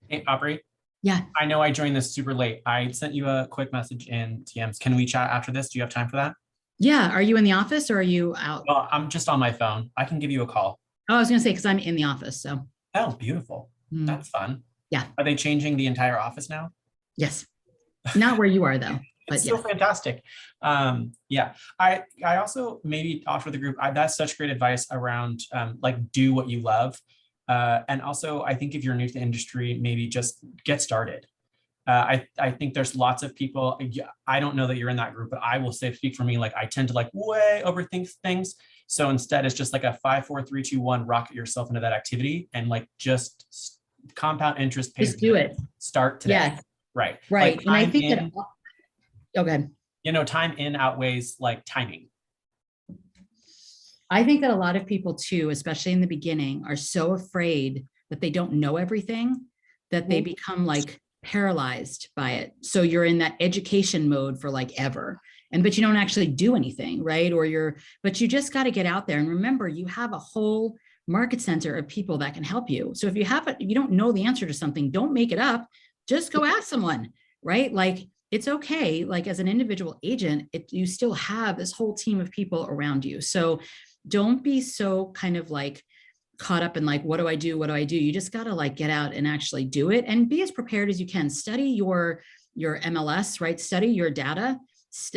Hey, Aubrey. Yeah. I know I joined this super late. I sent you a quick message in TMs. Can we chat after this? Do you have time for that? Yeah. Are you in the office or are you out? Well, I'm just on my phone. I can give you a call. Oh, I was going to say, because I'm in the office. So. Oh, beautiful. That's fun. Yeah. Are they changing the entire office now? Yes. Not where you are though. It's But still yes. fantastic. Yeah. I also maybe offer the group, that's such great advice around like do what you love. And also, I think if you're new to the industry, maybe just get started. I think there's lots of people. I don't know that you're in that group, but I will speak for me. Like I tend to like way overthink things. So instead, it's just like a 5, 4, 3, 2, 1. Rocket yourself into that activity and like just compound interest. Just do it. Start today. Yes. Right. Right. Like And I time think in, that. Oh, go ahead. you know, time in outweighs like timing. I think that a lot of people too, especially in the beginning, are so afraid that they don't know everything that they become like paralyzed by it. So you're in that education mode for like ever. But you don't actually do anything, right? But you just got to get out there. And remember, you have a whole market center of people that can help you. So if you don't know the answer to something, don't make it up. Just go ask someone, right? Like it's okay. Like as an individual agent, you still have this whole team of people around you. So don't be so kind of like caught up in like, what do I do? What do I do? You just got to like get out and actually do it and be as prepared as you can. Study your MLS, right? Study your data.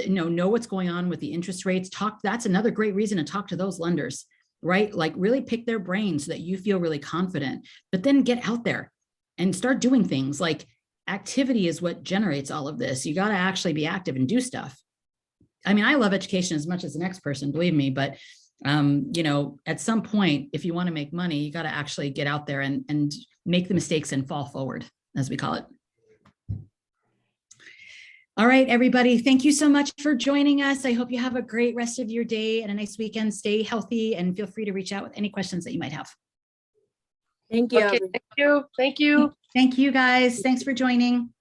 Know what's going on with the interest rates. That's another great reason to talk to those lenders, right? Like really pick their brains so that you feel really confident, but then get out there and start doing things. Like activity is what generates all of this. You got to actually be active and do stuff. I mean, I love education as much as the next person, believe me, but at some point, if you want to make money, you got to actually get out there and make the mistakes and fall forward, as we call it. All right, everybody. Thank you so much for joining us. I hope you have a great rest of your day and a nice weekend. Stay healthy and feel free to reach out with any questions that you might have. Thank you. Okay, thank you. Thank you. Thank you, guys. Thanks for joining.